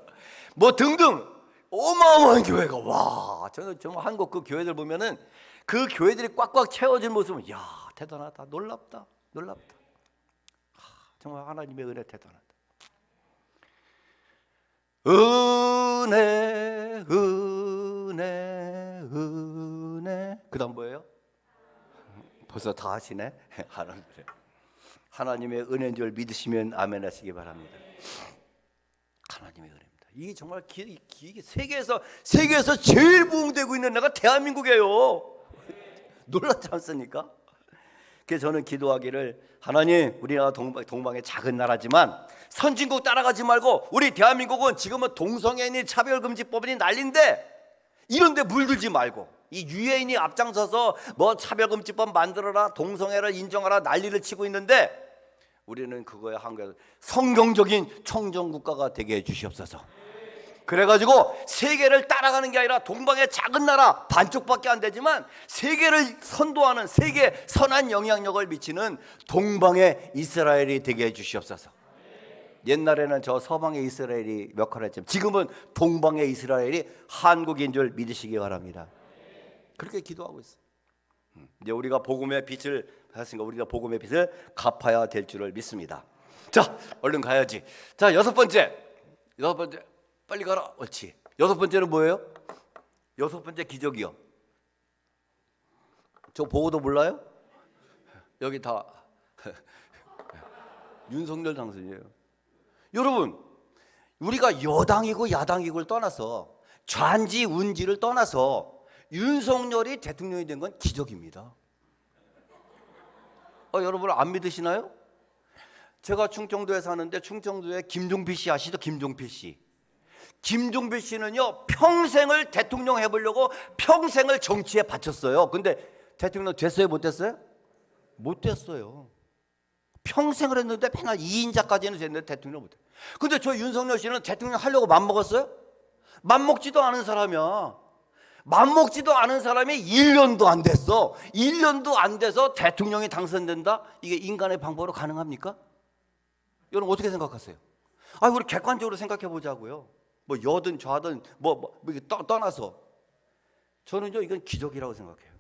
뭐 등등 어마어마한 교회가 와. 저는 정말 한국 그 교회들 보면은 그 교회들이 꽉꽉 채워진 모습은 야 대단하다, 놀랍다. 정말 하나님의 은혜 대단하다. 은혜. 그다음 뭐예요? 벌써 다 하시네. 하나님의 은혜인 줄 믿으시면 아멘 하시기 바랍니다. 하나님의 은혜입니다. 이게 정말 이게 세계에서 제일 부흥되고 있는 나라가 대한민국이에요. 놀랍지 않습니까? 그래서 저는 기도하기를, 하나님, 우리나라 동방의 작은 나라지만 선진국 따라가지 말고 우리 대한민국은 지금은 동성애인이 차별금지법이 난리인데 이런데 물들지 말고 이 유해인이 앞장서서 뭐 차별금지법 만들어라, 동성애를 인정하라 난리를 치고 있는데 우리는 그거에 한계해서 성경적인 청정국가가 되게 해주시옵소서. 그래가지고 세계를 따라가는 게 아니라 동방의 작은 나라 반쪽밖에 안 되지만 세계를 선도하는, 세계 선한 영향력을 미치는 동방의 이스라엘이 되게 해주시옵소서. 옛날에는 저 서방의 이스라엘이 역할을 했지만 지금은 동방의 이스라엘이 한국인 줄 믿으시기 바랍니다. 그렇게 기도하고 있어요. 이제 우리가 복음의 빛을 받았으니까 우리가 복음의 빛을 갚아야 될 줄을 믿습니다. 자, 얼른 가야지. 자, 여섯 번째 빨리 가라. 옳지. 여섯 번째는 뭐예요? 여섯 번째 기적이요. 저 보고도 몰라요? 여기 다 윤석열 당선이에요. 여러분, 우리가 여당이고 야당이고를 떠나서 좌인지 우인지를 떠나서 윤석열이 대통령이 된 건 기적입니다. 여러분 안 믿으시나요? 제가 충청도에 사는데 충청도에 김종필 씨 아시죠? 김종필 씨. 김종필 씨는요 평생을 대통령 해보려고 평생을 정치에 바쳤어요. 근데 대통령 됐어요? 못 됐어요? 못 됐어요. 평생을 했는데 맨날 2인자까지는 됐는데 대통령 못 됐어요. 근데 저 윤석열 씨는 대통령 하려고 맘먹었어요? 맘먹지도 않은 사람이야. 맘먹지도 않은 사람이 1년도 안 됐어. 1년도 안 돼서 대통령이 당선된다? 이게 인간의 방법으로 가능합니까? 여러분 어떻게 생각하세요? 우리 객관적으로 생각해 보자고요. 뭐 여든 좌든 떠나서 저는요 이건 기적이라고 생각해요.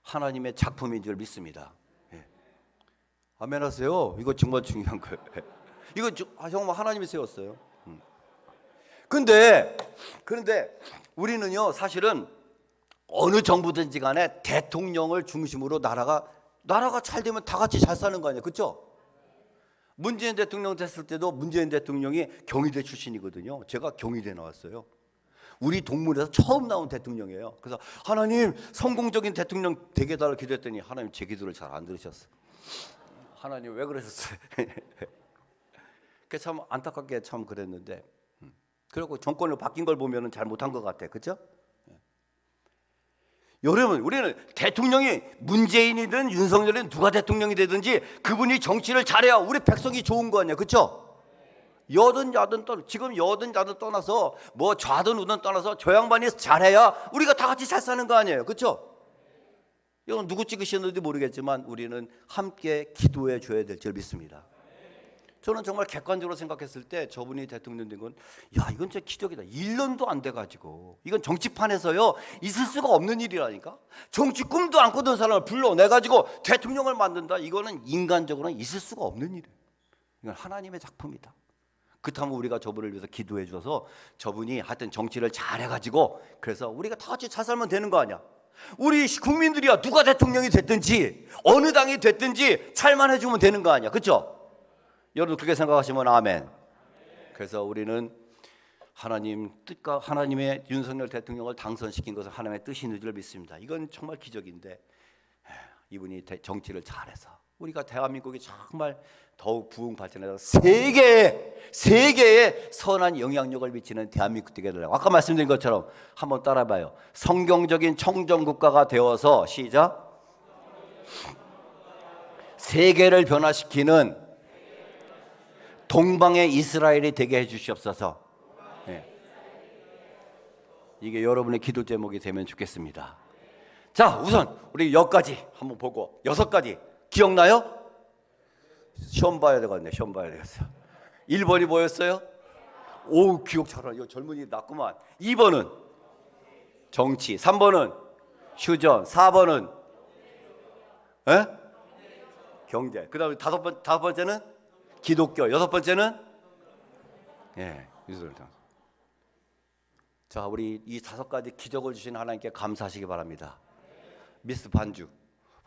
하나님의 작품인 줄 믿습니다. 예. 아멘 하세요. 이거 정말 중요한 거예요. 이거 정말 하나님이 세웠어요. 그런데 우리는요 사실은 어느 정부든지 간에 대통령을 중심으로 나라가 잘 되면 다 같이 잘 사는 거 아니에요. 그렇죠? 문재인 대통령 됐을 때도 문재인 대통령이 경희대 출신이거든요. 제가 경희대 나왔어요. 우리 동문에서 처음 나온 대통령이에요. 그래서 하나님 성공적인 대통령 되게 달라고 기도했더니 하나님 제 기도를 잘 안 들으셨어요. 하나님 왜 그러셨어요? 그 참 안타깝게 참 그랬는데 그리고 정권을 바뀐 걸 보면 잘못한 것 같아. 그렇죠? 여러분 우리는 대통령이 문재인이든 윤석열이든 누가 대통령이 되든지 그분이 정치를 잘해야 우리 백성이 좋은 거 아니야. 그렇죠? 여든 야든 지금 여든 야든 떠나서 뭐 좌든 우든 떠나서 저 양반이 잘해야 우리가 다 같이 잘 사는 거 아니에요. 그렇죠? 이건 누구 찍으셨는지 모르겠지만 우리는 함께 기도해 줘야 될 줄 믿습니다. 저는 정말 객관적으로 생각했을 때 저분이 대통령 된 건 이건 진짜 기적이다. 1년도 안 돼가지고 이건 정치판에서요 있을 수가 없는 일이라니까. 정치 꿈도 안 꾸던 사람을 불러내가지고 대통령을 만든다. 이거는 인간적으로는 있을 수가 없는 일이에요. 이건 하나님의 작품이다. 그렇다면 우리가 저분을 위해서 기도해 줘서 저분이 하여튼 정치를 잘해가지고 그래서 우리가 다 같이 잘 살면 되는 거 아니야. 우리 국민들이야 누가 대통령이 됐든지 어느 당이 됐든지 잘만 해주면 되는 거 아니야. 그렇죠? 여러분 그렇게 생각하시면 아멘. 그래서 우리는 하나님 뜻과 하나님의 윤석열 대통령을 당선시킨 것은 하나님의 뜻인 줄 믿습니다. 이건 정말 기적인데 이분이 정치를 잘해서 우리가 대한민국이 정말 더욱 부흥 발전해서 세계에 선한 영향력을 미치는 대한민국 되게 되려고 아까 말씀드린 것처럼 한번 따라봐요. 성경적인 청정국가가 되어서 시작 세계를 변화시키는 동방의 이스라엘이 되게 해주시옵소서. 네. 이게 여러분의 기도 제목이 되면 좋겠습니다. 자, 우선 우리 여기까지 한번 보고 6가지 기억나요? 시험 봐야 되겠네. 시험 봐야 되겠어. 1번이 뭐였어요? 오, 기억 잘하네. 이거 젊은이 낫구만. 2번은 정치, 3번은 휴전, 4번은 경제. 그다음에 다섯 번째는 기독교. 6번째는 유수를 당. 자, 우리 이 5가지 기적을 주신 하나님께 감사하시기 바랍니다. 미스 반주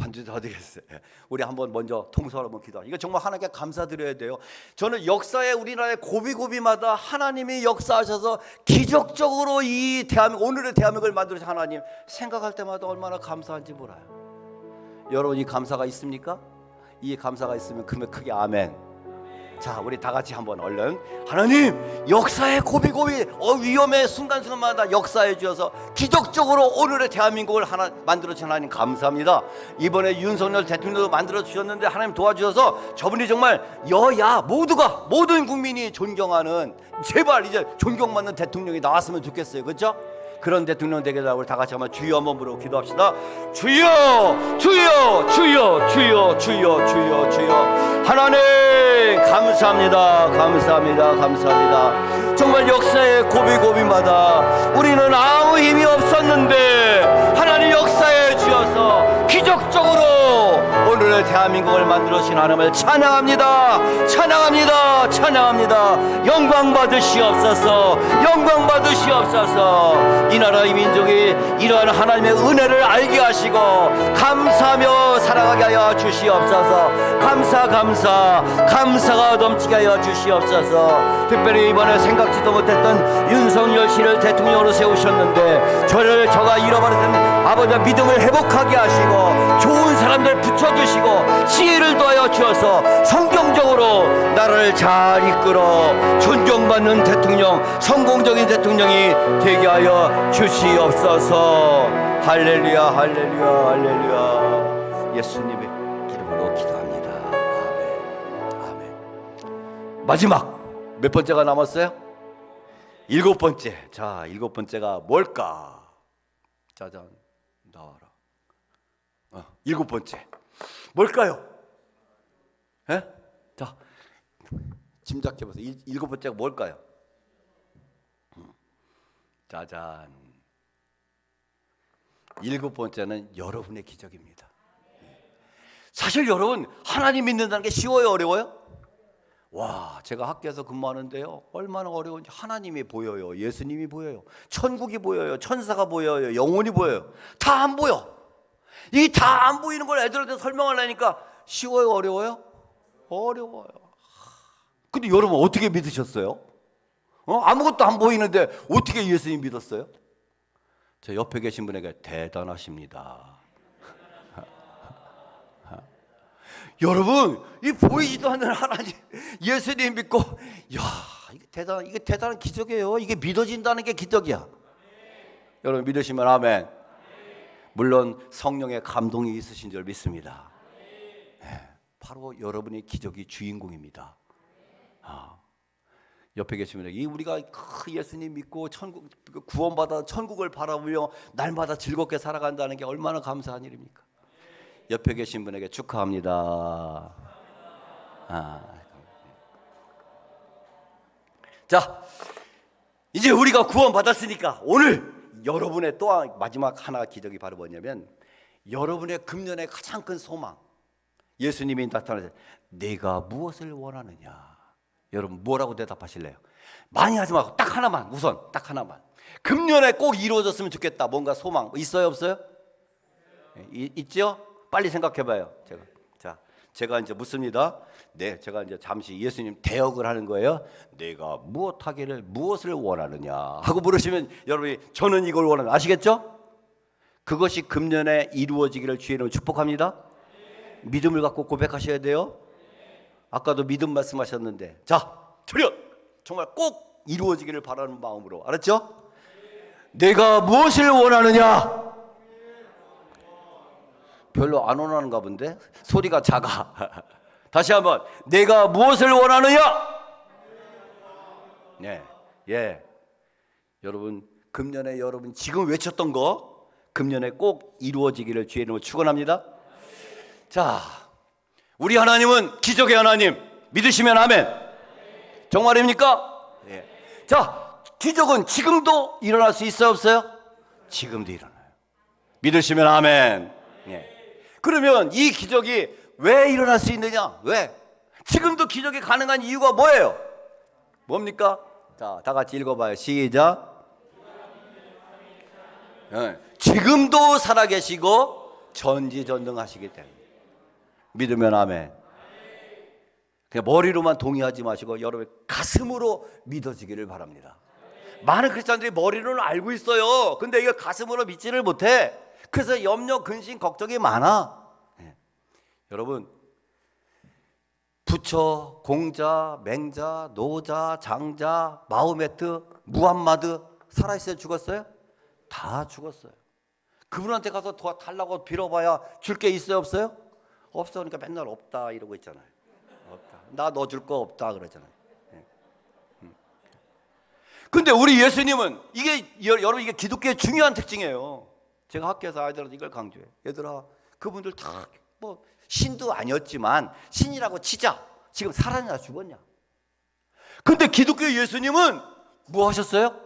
반주 다 되겠어요. 우리 한번 먼저 통성으로 한번 기도하자. 이거 정말 하나님께 감사드려야 돼요. 저는 역사에 우리나라의 고비고비마다 하나님이 역사하셔서 기적적으로 이 대한민국, 오늘의 대한민국을 만들어주신 하나님 생각할 때마다 얼마나 감사한지 몰라요. 여러분 이 감사가 있습니까? 이 감사가 있으면 그러면 크게 아멘. 자, 우리 다 같이 한번 얼른 하나님 역사의 고비고비 위험의 순간순간마다 역사해 주셔서 기적적으로 오늘의 대한민국을 하나 만들어주신 하나님 감사합니다. 이번에 윤석열 대통령도 만들어 주셨는데 하나님 도와주셔서 저분이 정말 여야 모두가 모든 국민이 존경하는 제발 이제 존경받는 대통령이 나왔으면 좋겠어요. 그렇죠? 그런 대통령 되게 달라고 다 같이 한번 주여 한번 부르고 기도합시다. 주여 주여 주여 주여 주여 주여 주여. 하나님 감사합니다. 감사합니다. 감사합니다. 정말 역사의 고비고비마다 우리는 아무 힘이 없었는데 하나님 역사에 주셔서 기적적으로 오늘의 대한민국을 만들어주신 하나님을 찬양합니다. 찬양합니다. 찬양합니다. 영광 받으시옵소서. 영광 받으시옵소서. 이 나라 이 민족이 이러한 하나님의 은혜를 알게 하시고 감사하며 살아가게 하여 주시옵소서. 감사가 넘치게 하여 주시옵소서. 특별히 이번에 생각지도 못했던 윤석열 씨를 대통령으로 세우셨는데 저가 잃어버렸던 아버지의 믿음을 회복하게 하시고 좋은 사람들 붙여주시고 지혜를 더하여 주어서 성경적으로 나라를 잘 이끌어 존경받는 대통령, 성공적인 대통령이 되게 하여 주시옵소서. 할렐루야 할렐루야 할렐루야. 예수님의 이름으로 기도합니다. 아멘. 아멘. 마지막 몇 번째가 남았어요? 7번째. 자, 7번째가 뭘까? 짜잔 나와라. 7번째 뭘까요? 예? 자, 짐작해보세요. 7번째가 뭘까요? 짜잔. 7번째는 여러분의 기적입니다. 사실 여러분 하나님 믿는다는 게 쉬워요, 어려워요? 와, 제가 학교에서 근무하는데요 얼마나 어려운지 하나님이 보여요. 예수님이 보여요. 천국이 보여요. 천사가 보여요. 영혼이 보여요. 다 안 보여. 이게 다 안 보이는 걸 애들한테 설명하려니까 쉬워요, 어려워요? 어려워요. 근데 여러분 어떻게 믿으셨어요? 아무것도 안 보이는데 어떻게 예수님 믿었어요? 저 옆에 계신 분에게 대단하십니다. 여러분 이 보이지도 않는 하나님 예수님 믿고 야 이게 대단한 기적이에요. 이게 믿어진다는 게 기적이야. 여러분 믿으시면 아멘. 물론 성령의 감동이 있으신 줄 믿습니다. 네, 바로 여러분의 기적이 주인공입니다. 옆에 계시면 우리가 예수님 믿고 천국 구원받아 천국을 바라보며 날마다 즐겁게 살아간다는 게 얼마나 감사한 일입니까? 옆에 계신 분에게 축하합니다. 자, 이제 우리가 구원받았으니까 오늘 여러분의 또 마지막 하나 기적이 바로 뭐냐면 여러분의 금년의 가장 큰 소망. 예수님이 나타나서 내가 무엇을 원하느냐. 여러분 뭐라고 대답하실래요? 많이 하지 말고 딱 하나만, 우선 딱 하나만. 금년에 꼭 이루어졌으면 좋겠다. 뭔가 소망 있어요, 없어요? 있죠? 빨리 생각해봐요. 제가 이제 묻습니다. 네, 제가 이제 잠시 예수님 대역을 하는 거예요. 내가 무엇을 원하느냐 하고 물으시면 여러분이 저는 이걸 원하는, 아시겠죠? 그것이 금년에 이루어지기를 주의 이름으로 축복합니다. 믿음을 갖고 고백하셔야 돼요. 아까도 믿음 말씀하셨는데, 자, 들여 정말 꼭 이루어지기를 바라는 마음으로, 알았죠? 내가 무엇을 원하느냐? 별로 안 원하는가 본데 소리가 작아. 다시 한번, 내가 무엇을 원하느냐? 네, 예. 여러분 금년에 여러분 지금 외쳤던 거 금년에 꼭 이루어지기를 주의 이름으로 축원합니다. 자, 우리 하나님은 기적의 하나님, 믿으시면 아멘. 정말입니까? 예. 자, 기적은 지금도 일어날 수 있어요, 없어요? 지금도 일어나요. 믿으시면 아멘. 예. 그러면 이 기적이 왜 일어날 수 있느냐? 왜? 지금도 기적이 가능한 이유가 뭐예요? 뭡니까? 자, 다 같이 읽어봐요. 시작. 예. 지금도 살아계시고 전지전능하시기 때문에. 믿으면 아멘. 그냥 머리로만 동의하지 마시고 여러분 가슴으로 믿어지기를 바랍니다. 많은 크리스찬들이 머리로는 알고 있어요. 근데 이거 가슴으로 믿지를 못해. 그래서 염려, 근심, 걱정이 많아. 여러분, 부처, 공자, 맹자, 노자, 장자, 마호메트, 무함마드 살아있어요? 죽었어요? 다 죽었어요. 그분한테 가서 도와달라고 빌어봐야 줄 게 있어요? 없어요? 없어. 그러니까 맨날 없다 이러고 있잖아요. 없다. 나 너 줄 거 없다 그러잖아요. 근데 우리 예수님은 여러분 이게 기독교의 중요한 특징이에요. 제가 학교에서 아이들한테 이걸 강조해요. 얘들아, 그분들 다 뭐 신도 아니었지만 신이라고 치자. 지금 살았냐 죽었냐? 근데 기독교 예수님은 뭐 하셨어요?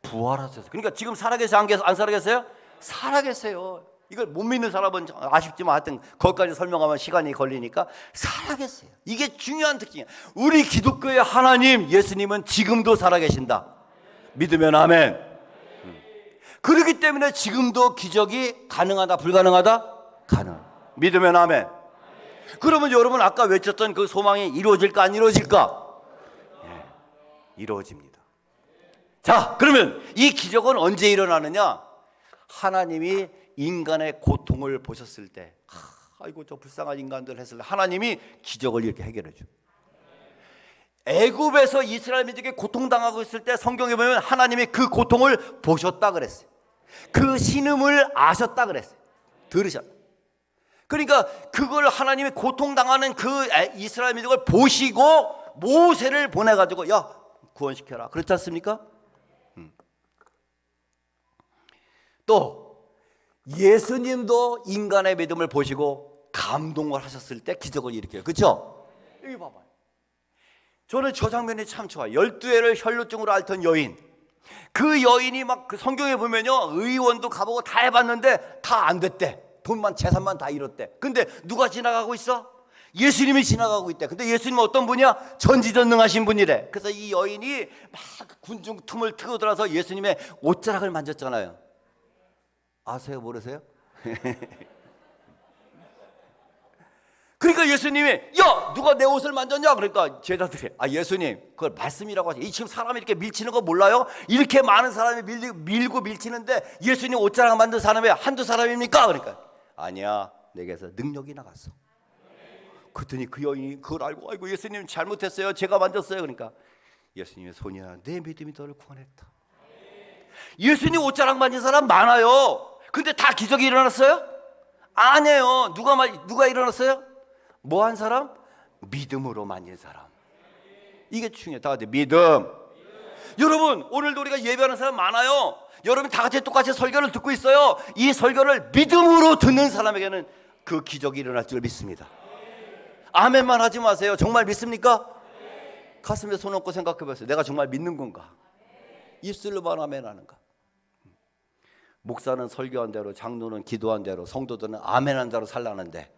부활하셨어요. 그러니까 지금 살아계세요? 안 살아계세요? 살아계세요. 이걸 못 믿는 사람은 아쉽지만 하여튼 거기까지 설명하면 시간이 걸리니까 살아계세요. 이게 중요한 특징이에요. 우리 기독교의 하나님 예수님은 지금도 살아계신다. 믿으면 아멘. 그렇기 때문에 지금도 기적이 가능하다 불가능하다? 가능. 믿으면 아멘. 그러면 여러분 아까 외쳤던 그 소망이 이루어질까 안 이루어질까? 예, 이루어집니다. 자, 그러면 이 기적은 언제 일어나느냐? 하나님이 인간의 고통을 보셨을 때, 아이고 저 불쌍한 인간들 했을 때 하나님이 기적을 이렇게 해결해 줘. 애굽에서 이스라엘 민족이 고통당하고 있을 때 성경에 보면 하나님이 그 고통을 보셨다 그랬어요. 그 신음을 아셨다 그랬어요. 들으셨다. 그러니까 그걸 하나님이 고통당하는 그 이스라엘 민족을 보시고 모세를 보내가지고 야 구원시켜라. 그렇지 않습니까? 또 예수님도 인간의 믿음을 보시고 감동을 하셨을 때 기적을 일으켜요. 그렇죠? 여기 봐봐요. 저는 저 장면이 참 좋아요. 12해를 혈루증으로 앓던 여인. 그 여인이 막 그 성경에 보면요, 의원도 가보고 다 해봤는데 다 안 됐대. 돈만 재산만 다 잃었대. 근데 누가 지나가고 있어? 예수님이 지나가고 있대. 근데 예수님은 어떤 분이야? 전지전능하신 분이래. 그래서 이 여인이 막 군중 틈을 트고 들어서 예수님의 옷자락을 만졌잖아요. 아세요? 모르세요? 그러니까 예수님이 야 누가 내 옷을 만졌냐? 그러니까 제자들이 예수님 그걸 말씀이라고 하지. 이 지금 사람이 이렇게 밀치는 거 몰라요? 이렇게 많은 사람이 밀고 밀치는데 예수님 옷자락 만든 사람이 한두 사람입니까? 그러니까 아니야, 내게서 능력이 나갔어. 그랬더니 그 여인이 그걸 알고 아이고 예수님 잘못했어요, 제가 만졌어요. 그러니까 예수님의 손이야 내 믿음이 너를 구원했다. 예수님 옷자락 만진 사람 많아요. 근데 다 기적이 일어났어요? 아니에요. 누가 일어났어요? 뭐 한 사람? 믿음으로 만진 사람. 이게 중요해요. 다 같이 믿음. 여러분 오늘도 우리가 예배하는 사람 많아요. 여러분 다 같이 똑같이 설교를 듣고 있어요. 이 설교를 믿음으로 듣는 사람에게는 그 기적이 일어날 줄 믿습니다. 아멘만 하지 마세요. 정말 믿습니까? 가슴에 손 얹고 생각해 보세요. 내가 정말 믿는 건가? 입술로만 아멘하는가? 목사는 설교한 대로, 장로는 기도한 대로, 성도들은 아멘한 대로 살라는데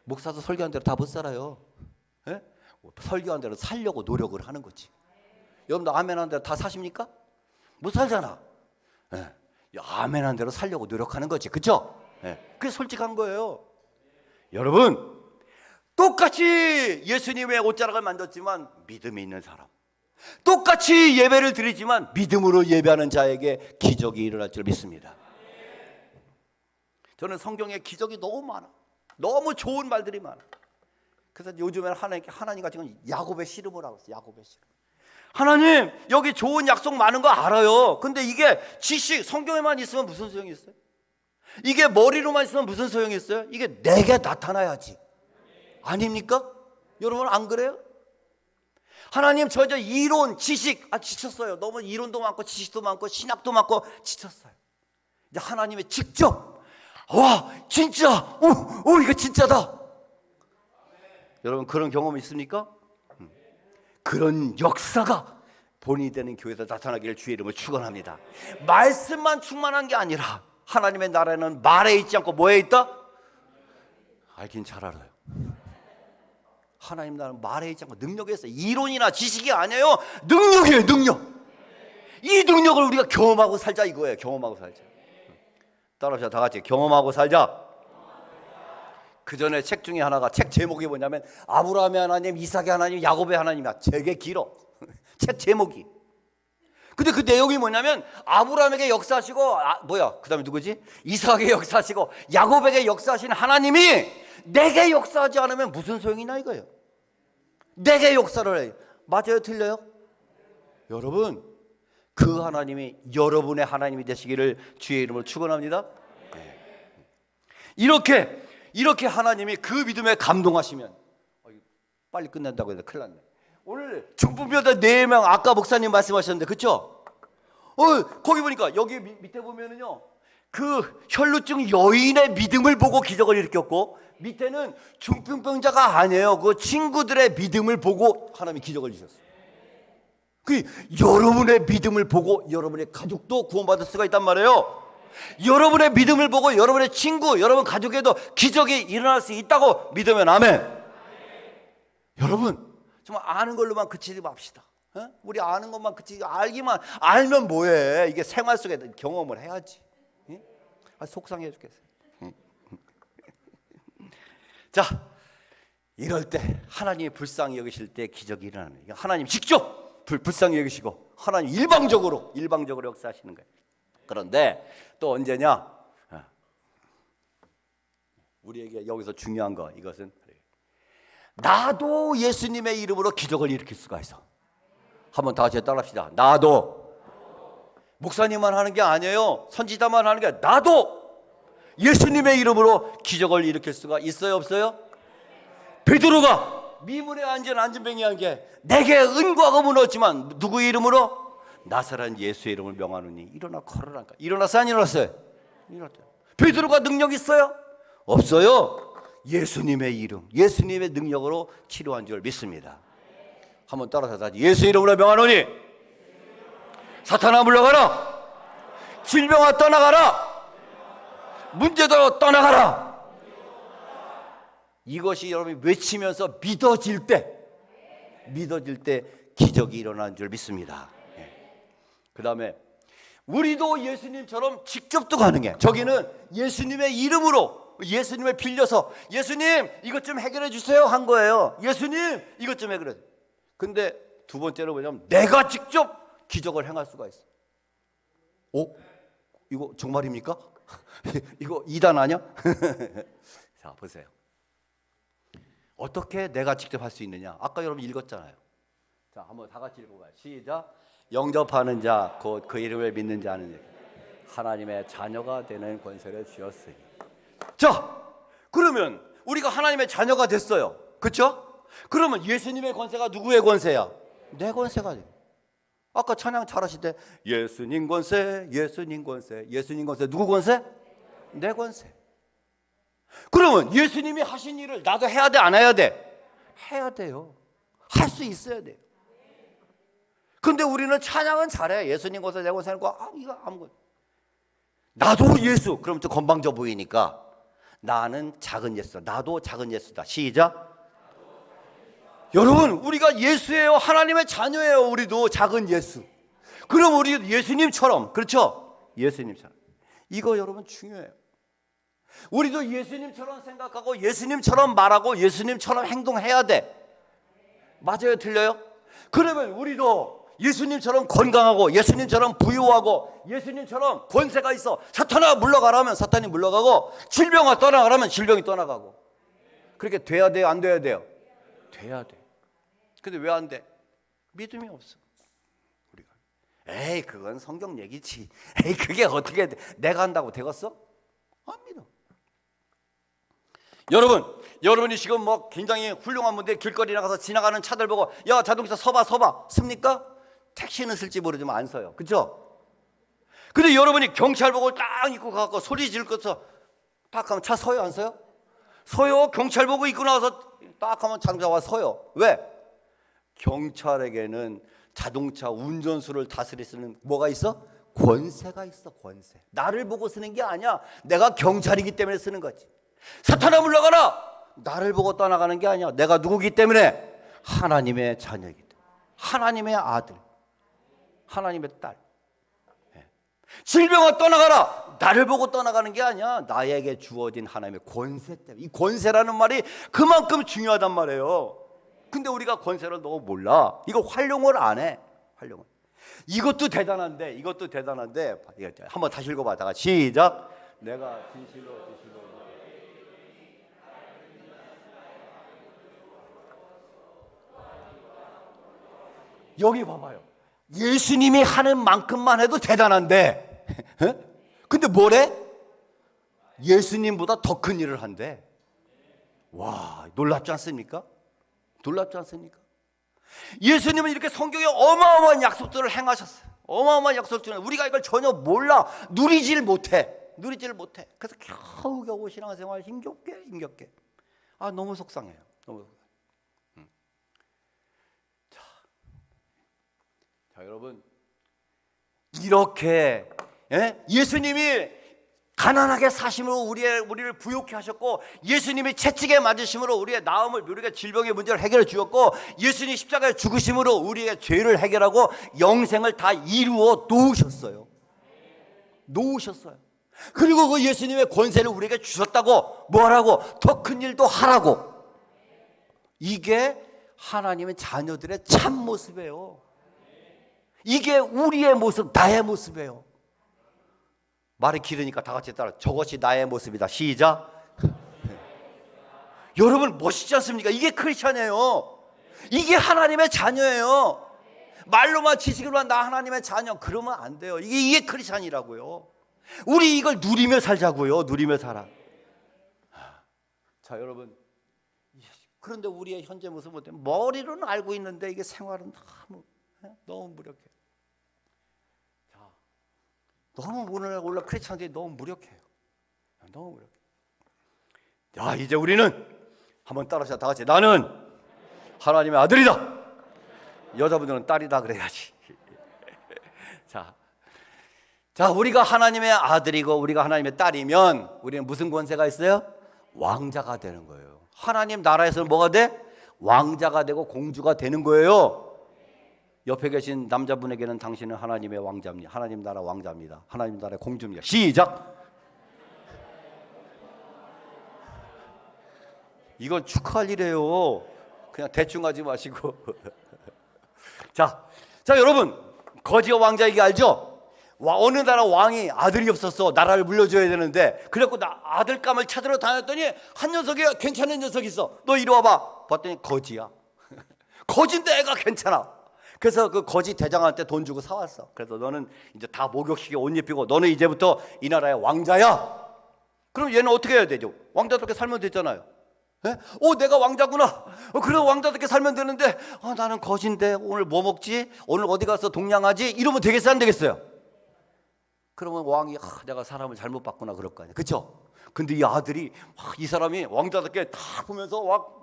목사도 설교한 대로 다 못 살아요. 예? 설교한 대로 살려고 노력을 하는 거지. 여러분도 아멘한 대로 다 사십니까? 못 살잖아. 예. 아멘한 대로 살려고 노력하는 거지. 그렇죠? 예. 그게 솔직한 거예요. 여러분 똑같이 예수님의 옷자락을 만졌지만 믿음이 있는 사람, 똑같이 예배를 드리지만 믿음으로 예배하는 자에게 기적이 일어날 줄 믿습니다. 저는 성경에 기적이 너무 많아. 너무 좋은 말들이 많아. 그래서 요즘에는 하나님과 지금 야곱의 씨름을 하고 있어요. 야곱의 씨름. 하나님 여기 좋은 약속 많은 거 알아요. 근데 이게 지식 성경에만 있으면 무슨 소용이 있어요? 이게 머리로만 있으면 무슨 소용이 있어요? 이게 내게 나타나야지. 아닙니까? 여러분 안 그래요? 하나님 저 이제 이론 지식 지쳤어요. 너무 이론도 많고 지식도 많고 신학도 많고 지쳤어요. 이제 하나님의 직접 와 진짜 오 이거 진짜다. 여러분 그런 경험 있습니까? 그런 역사가 본인이 되는 교회에서 나타나기를 주의 이름으로 축원합니다. 말씀만 충만한 게 아니라 하나님의 나라는 말에 있지 않고 뭐에 있다? 알긴 잘 알아요. 하나님 나라는 말에 있지 않고 능력에 있어요. 이론이나 지식이 아니에요. 능력이에요. 능력. 이 능력을 우리가 경험하고 살자 이거예요. 경험하고 살자. 따라합시다. 다 같이 경험하고 살자. 그 전에 책 중에 하나가, 책 제목이 뭐냐면 아브라함의 하나님, 이삭의 하나님, 야곱의 하나님이야. 되게 길어. 책 제목이. 근데 그 내용이 뭐냐면 아브라함에게 역사하시고 그 다음에 누구지? 이삭에게 역사하시고 야곱에게 역사하신 하나님이 내게 역사하지 않으면 무슨 소용이냐 이거예요. 내게 역사를 해요. 맞아요? 틀려요? 여러분, 그 하나님이 여러분의 하나님이 되시기를 주의 이름으로 축원합니다. 이렇게 하나님이 그 믿음에 감동하시면, 빨리 끝낸다고 해서 큰일 났네. 오늘 중풍병자 4명 아까 목사님 말씀하셨는데, 그쵸? 거기 보니까 여기 밑에 보면은요, 그 혈루증 여인의 믿음을 보고 기적을 일으켰고, 밑에는 중풍병자가 아니에요. 그 친구들의 믿음을 보고 하나님이 기적을 일으켰어요. 그 여러분의 믿음을 보고 여러분의 가족도 구원받을 수가 있단 말이에요. 여러분의 믿음을 보고 여러분의 친구, 여러분 가족에도 기적이 일어날 수 있다고 믿으면 아멘. 여러분, 정말 아는 걸로만 그치지 맙시다. 우리 아는 것만 그치지, 알면 뭐해. 이게 생활 속에 경험을 해야지. 속상해 죽겠어요. 자, 이럴 때 하나님이 불쌍히 여기실 때 기적이 일어나는 거예요. 하나님 직접 불쌍히 여기시고 하나님 일방적으로 역사하시는 거예요. 그런데 또 언제냐? 우리에게 여기서 중요한 거, 이것은 나도 예수님의 이름으로 기적을 일으킬 수가 있어. 한번 다 같이 따라합시다. 나도. 목사님만 하는 게 아니에요. 선지자만 하는 게 아니라 나도 예수님의 이름으로 기적을 일으킬 수가 있어요, 없어요? 베드로가 미문에 앉은 안전뱅이한 게 내게 은과 금은 없지만 누구의 이름으로? 나사렛 예수의 이름을 명하노니 일어나 걸으라니까. 일어났어요, 안 일어났어요? 일어났죠. 베드로가 능력 있어요? 없어요. 예수님의 이름, 예수님의 능력으로 치료한 줄 믿습니다. 한번 따라서 다시 예수 이름으로 명하노니 사탄아 물러가라, 질병아 떠나가라, 문제도 떠나가라. 이것이 여러분이 외치면서 믿어질 때 기적이 일어나는 줄 믿습니다. 그 다음에 우리도 예수님처럼 직접도 가능해. 저기는 예수님의 이름으로, 예수님을 빌려서 예수님 이것 좀 해결해 주세요 한 거예요. 예수님 이것 좀 해결해. 근데 두 번째로 뭐냐면 내가 직접 기적을 행할 수가 있어. 이거 정말입니까? 이거 이단 아니야? 자, 보세요. 어떻게 내가 직접 할 수 있느냐? 아까 여러분 읽었잖아요. 자, 한번 다 같이 읽어봐요. 시작. 영접하는 자, 곧 그 이름을 믿는 자는 하나님의 자녀가 되는 권세를 주었으니. 자, 그러면 우리가 하나님의 자녀가 됐어요. 그렇죠? 그러면 예수님의 권세가 누구의 권세야? 내 권세가 돼. 아까 찬양 잘하실 때 예수님 권세, 예수님 권세, 예수님 권세. 누구 권세? 내 권세. 그러면 예수님이 하신 일을 나도 해야 돼, 안 해야 돼? 해야 돼요. 할 수 있어야 돼요. 근데 우리는 찬양은 잘해. 예수님 권세, 내 권세는 이거 아무것도. 나도 예수. 그럼 좀 건방져 보이니까 나는 작은 예수. 나도 작은 예수다. 시작. 여러분, 우리가 예수예요. 하나님의 자녀예요. 우리도 작은 예수. 그럼 우리 예수님처럼, 그렇죠? 예수님처럼. 이거 여러분 중요해요. 우리도 예수님처럼 생각하고 예수님처럼 말하고 예수님처럼 행동해야 돼. 맞아요? 틀려요? 그러면 우리도 예수님처럼 건강하고 예수님처럼 부유하고 예수님처럼 권세가 있어. 사탄아 물러가라면 사탄이 물러가고 질병아 떠나가라면 질병이 떠나가고. 그렇게 돼야 돼요? 안 돼야 돼요? 돼야 돼. 근데 왜 안 돼? 믿음이 없어. 우리가 에이 그건 성경 얘기지. 에이 그게 어떻게 돼? 내가 한다고 되겠어? 안 믿어. 여러분이 지금 뭐 굉장히 훌륭한 분들 길거리 나가서 지나가는 차들 보고 야 자동차 서봐 씁니까? 택시는 쓸지 모르지만 안 서요. 그렇죠? 근데 여러분이 경찰복을 딱 입고 가서 소리 질러서 딱 하면 차 서요, 안 서요? 서요. 경찰복을 입고 나와서 딱 하면 자동차 와서 서요. 왜? 경찰에게는 자동차 운전수를 다스릴 수 있는 뭐가 있어? 권세가 있어. 권세. 나를 보고 쓰는 게 아니야. 내가 경찰이기 때문에 쓰는 거지. 사탄아 물러가라. 나를 보고 떠나가는 게 아니야. 내가 누구기 때문에? 하나님의 자녀이기 때문에. 하나님의 아들, 하나님의 딸. 질병아 떠나가라. 나를 보고 떠나가는 게 아니야. 나에게 주어진 하나님의 권세 때문에. 이 권세라는 말이 그만큼 중요하단 말이에요. 근데 우리가 권세를 너무 몰라. 이거 활용을 안 해. 활용을. 이것도 대단한데 한번 다시 읽어봐. 다 같이 시작. 내가 진실로 여기 봐봐요. 예수님이 하는 만큼만 해도 대단한데 근데 뭐래? 예수님보다 더 큰 일을 한대. 와, 놀랍지 않습니까? 놀랍지 않습니까? 예수님은 이렇게 성경에 어마어마한 약속들을 행하셨어요. 어마어마한 약속들을 우리가 이걸 전혀 몰라. 누리질 못해. 그래서 겨우겨우 신앙생활 힘겹게. 아, 너무 속상해요. 너무 속상해요. 자, 여러분, 이렇게 예수님이 가난하게 사심으로 우리를 부욕해 하셨고, 예수님이 채찍에 맞으심으로 우리의 나음을, 우리가 질병의 문제를 해결해 주었고, 예수님이 십자가에 죽으심으로 우리의 죄를 해결하고 영생을 다 이루어 놓으셨어요. 그리고 그 예수님의 권세를 우리에게 주셨다고 뭐라고? 더 큰 일도 하라고. 이게 하나님의 자녀들의 참 모습이에요. 이게 우리의 모습, 나의 모습이에요. 말이 길으니까 다 같이 따라. 저것이 나의 모습이다. 시작. 여러분, 멋있지 않습니까? 이게 크리스찬이에요. 이게 하나님의 자녀예요. 말로만 지식으로만 나 하나님의 자녀, 그러면 안 돼요. 이게 크리스찬이라고요. 우리 이걸 누리며 살자고요. 누리며 살아. 자, 여러분, 그런데 우리의 현재 모습은 어때요? 머리로는 알고 있는데 이게 생활은 너무 무력해. 자, 너무 오늘 크리스찬들이 너무 무력해요. 너무 무력해. 자, 이제 우리는 한번 따라합시다. 다 같이. 나는 하나님의 아들이다. 여자분들은 딸이다 그래야지. 자, 우리가 하나님의 아들이고 우리가 하나님의 딸이면 우리는 무슨 권세가 있어요? 왕자가 되는 거예요. 하나님 나라에서는 뭐가 돼? 왕자가 되고 공주가 되는 거예요. 옆에 계신 남자분에게는 당신은 하나님의 왕자입니다. 하나님 나라 왕자입니다. 하나님 나라의 공주입니다. 시작. 이건 축하할 일이에요. 그냥 대충 하지 마시고. 자, 여러분, 거지와 왕자 얘기 알죠? 어느 나라 왕이 아들이 없었어. 나라를 물려줘야 되는데, 그래갖고 나 아들감을 찾으러 다녔더니 한 녀석이 괜찮은 녀석이 있어. 너 이리 와봐. 봤더니 거지야. 거지인데 애가 괜찮아. 그래서 그 거지 대장한테 돈 주고 사왔어. 그래서 너는 이제 다 목욕시켜 옷 입히고 너는 이제부터 이 나라의 왕자야. 그럼 얘는 어떻게 해야 되죠? 왕자답게 살면 되잖아요. 내가 왕자구나. 그래, 왕자답게 살면 되는데 나는 거지인데 오늘 뭐 먹지? 오늘 어디 가서 동냥하지? 이러면 되겠어요, 안 되겠어요? 그러면 왕이 내가 사람을 잘못 봤구나 그럴 거 아니에요. 그렇죠? 근데 이 아들이 이 사람이 왕자답게 다 보면서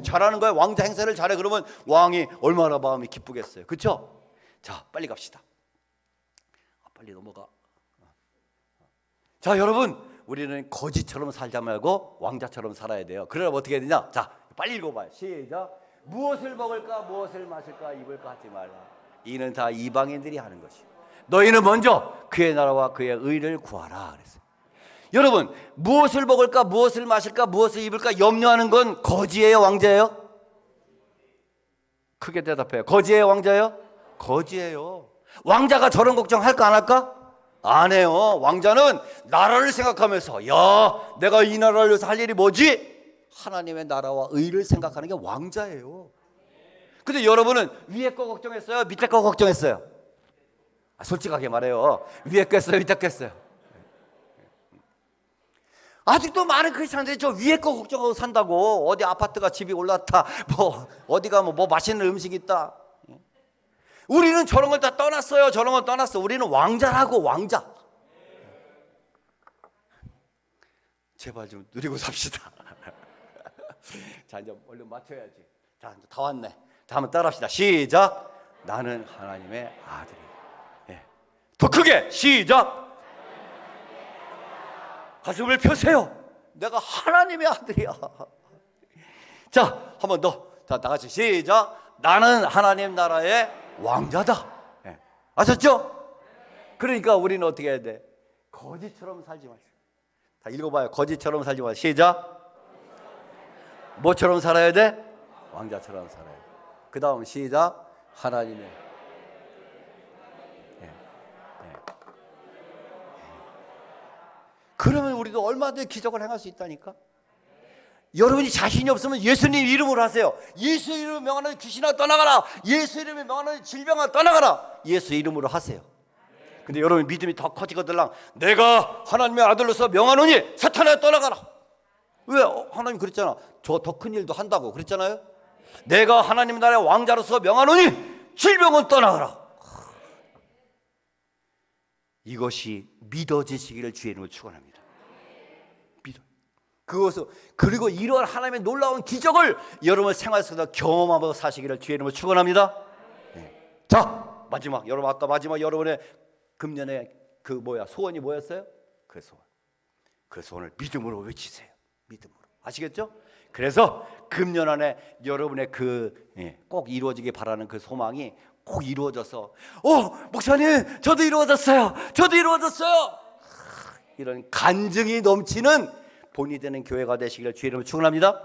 잘하는 거야. 왕자 행세를 잘해. 그러면 왕이 얼마나 마음이 기쁘겠어요. 그렇죠? 자, 빨리 갑시다. 빨리 넘어가. 자, 여러분, 우리는 거지처럼 살자 말고 왕자처럼 살아야 돼요. 그러려면 어떻게 해야 되냐? 자, 빨리 읽어봐요. 시작. 무엇을 먹을까, 무엇을 마실까, 입을까 하지 말라. 이는 다 이방인들이 하는 것이요. 너희는 먼저 그의 나라와 그의 의를 구하라 그랬어요. 여러분, 무엇을 먹을까, 무엇을 마실까, 무엇을 입을까 염려하는 건 거지예요, 왕자예요? 크게 대답해요. 거지예요, 왕자예요? 거지예요. 왕자가 저런 걱정할까 안 할까? 안 해요. 왕자는 나라를 생각하면서, 야, 내가 이 나라를 위해서 할 일이 뭐지? 하나님의 나라와 의를 생각하는 게 왕자예요. 근데 여러분은 위에 거 걱정했어요? 밑에 거 걱정했어요? 솔직하게 말해요. 위에 거 했어요? 밑에 거 했어요? 아직도 많은 크리스찬들이 저 위에 거 걱정하고 산다고. 어디 아파트가 집이 올랐다, 어디 가면 뭐 맛있는 음식 있다. 우리는 저런 걸 다 떠났어요. 저런 걸 떠났어. 우리는 왕자라고, 왕자. 제발 좀 누리고 삽시다. 자, 이제 얼른 맞춰야지. 자, 이제 다 왔네. 자, 한번 따라합시다. 시작. 나는 하나님의 아들이다. 더 크게 시작. 가슴을 펴세요. 내가 하나님의 아들이야. 자, 한 번 더. 자, 다 같이 시작. 나는 하나님 나라의 왕자다. 아셨죠? 그러니까 우리는 어떻게 해야 돼? 거지처럼 살지 마시고. 다 읽어봐요. 거지처럼 살지 마시고. 시작. 뭐처럼 살아야 돼? 왕자처럼 살아야 돼. 그 다음 시작. 하나님의. 그러면 우리도 얼마든지 기적을 행할 수 있다니까. 여러분이 자신이 없으면 예수님 이름으로 하세요. 예수 이름을 명하는 귀신아 떠나가라. 예수 이름을 명하는 질병아 떠나가라. 예수 이름으로 하세요. 근데 여러분 믿음이 더 커지거들랑 내가 하나님의 아들로서 명하노니 사탄아 떠나가라. 왜? 하나님 그랬잖아. 저 더 큰 일도 한다고 그랬잖아요. 내가 하나님 나라의 왕자로서 명하노니 질병은 떠나가라. 이것이 믿어지시기를 주의 이름으로 축원합니다. 믿어. 그것을 그리고 이러한 하나님의 놀라운 기적을 여러분 생활 속에서 경험하며 사시기를 주의 이름으로 축원합니다. 네. 자, 마지막 여러분 아까 마지막 여러분의 금년에 그 소원이 뭐였어요? 그 소원. 그 소원을 믿음으로 외치세요. 믿음으로. 아시겠죠? 그래서 금년 안에 여러분의 꼭 이루어지길 바라는 그 소망이 꼭 이루어져서 목사님 저도 이루어졌어요. 저도 이루어졌어요. 이런 간증이 넘치는 본이 되는 교회가 되시기를 주의 이름으로 축원합니다.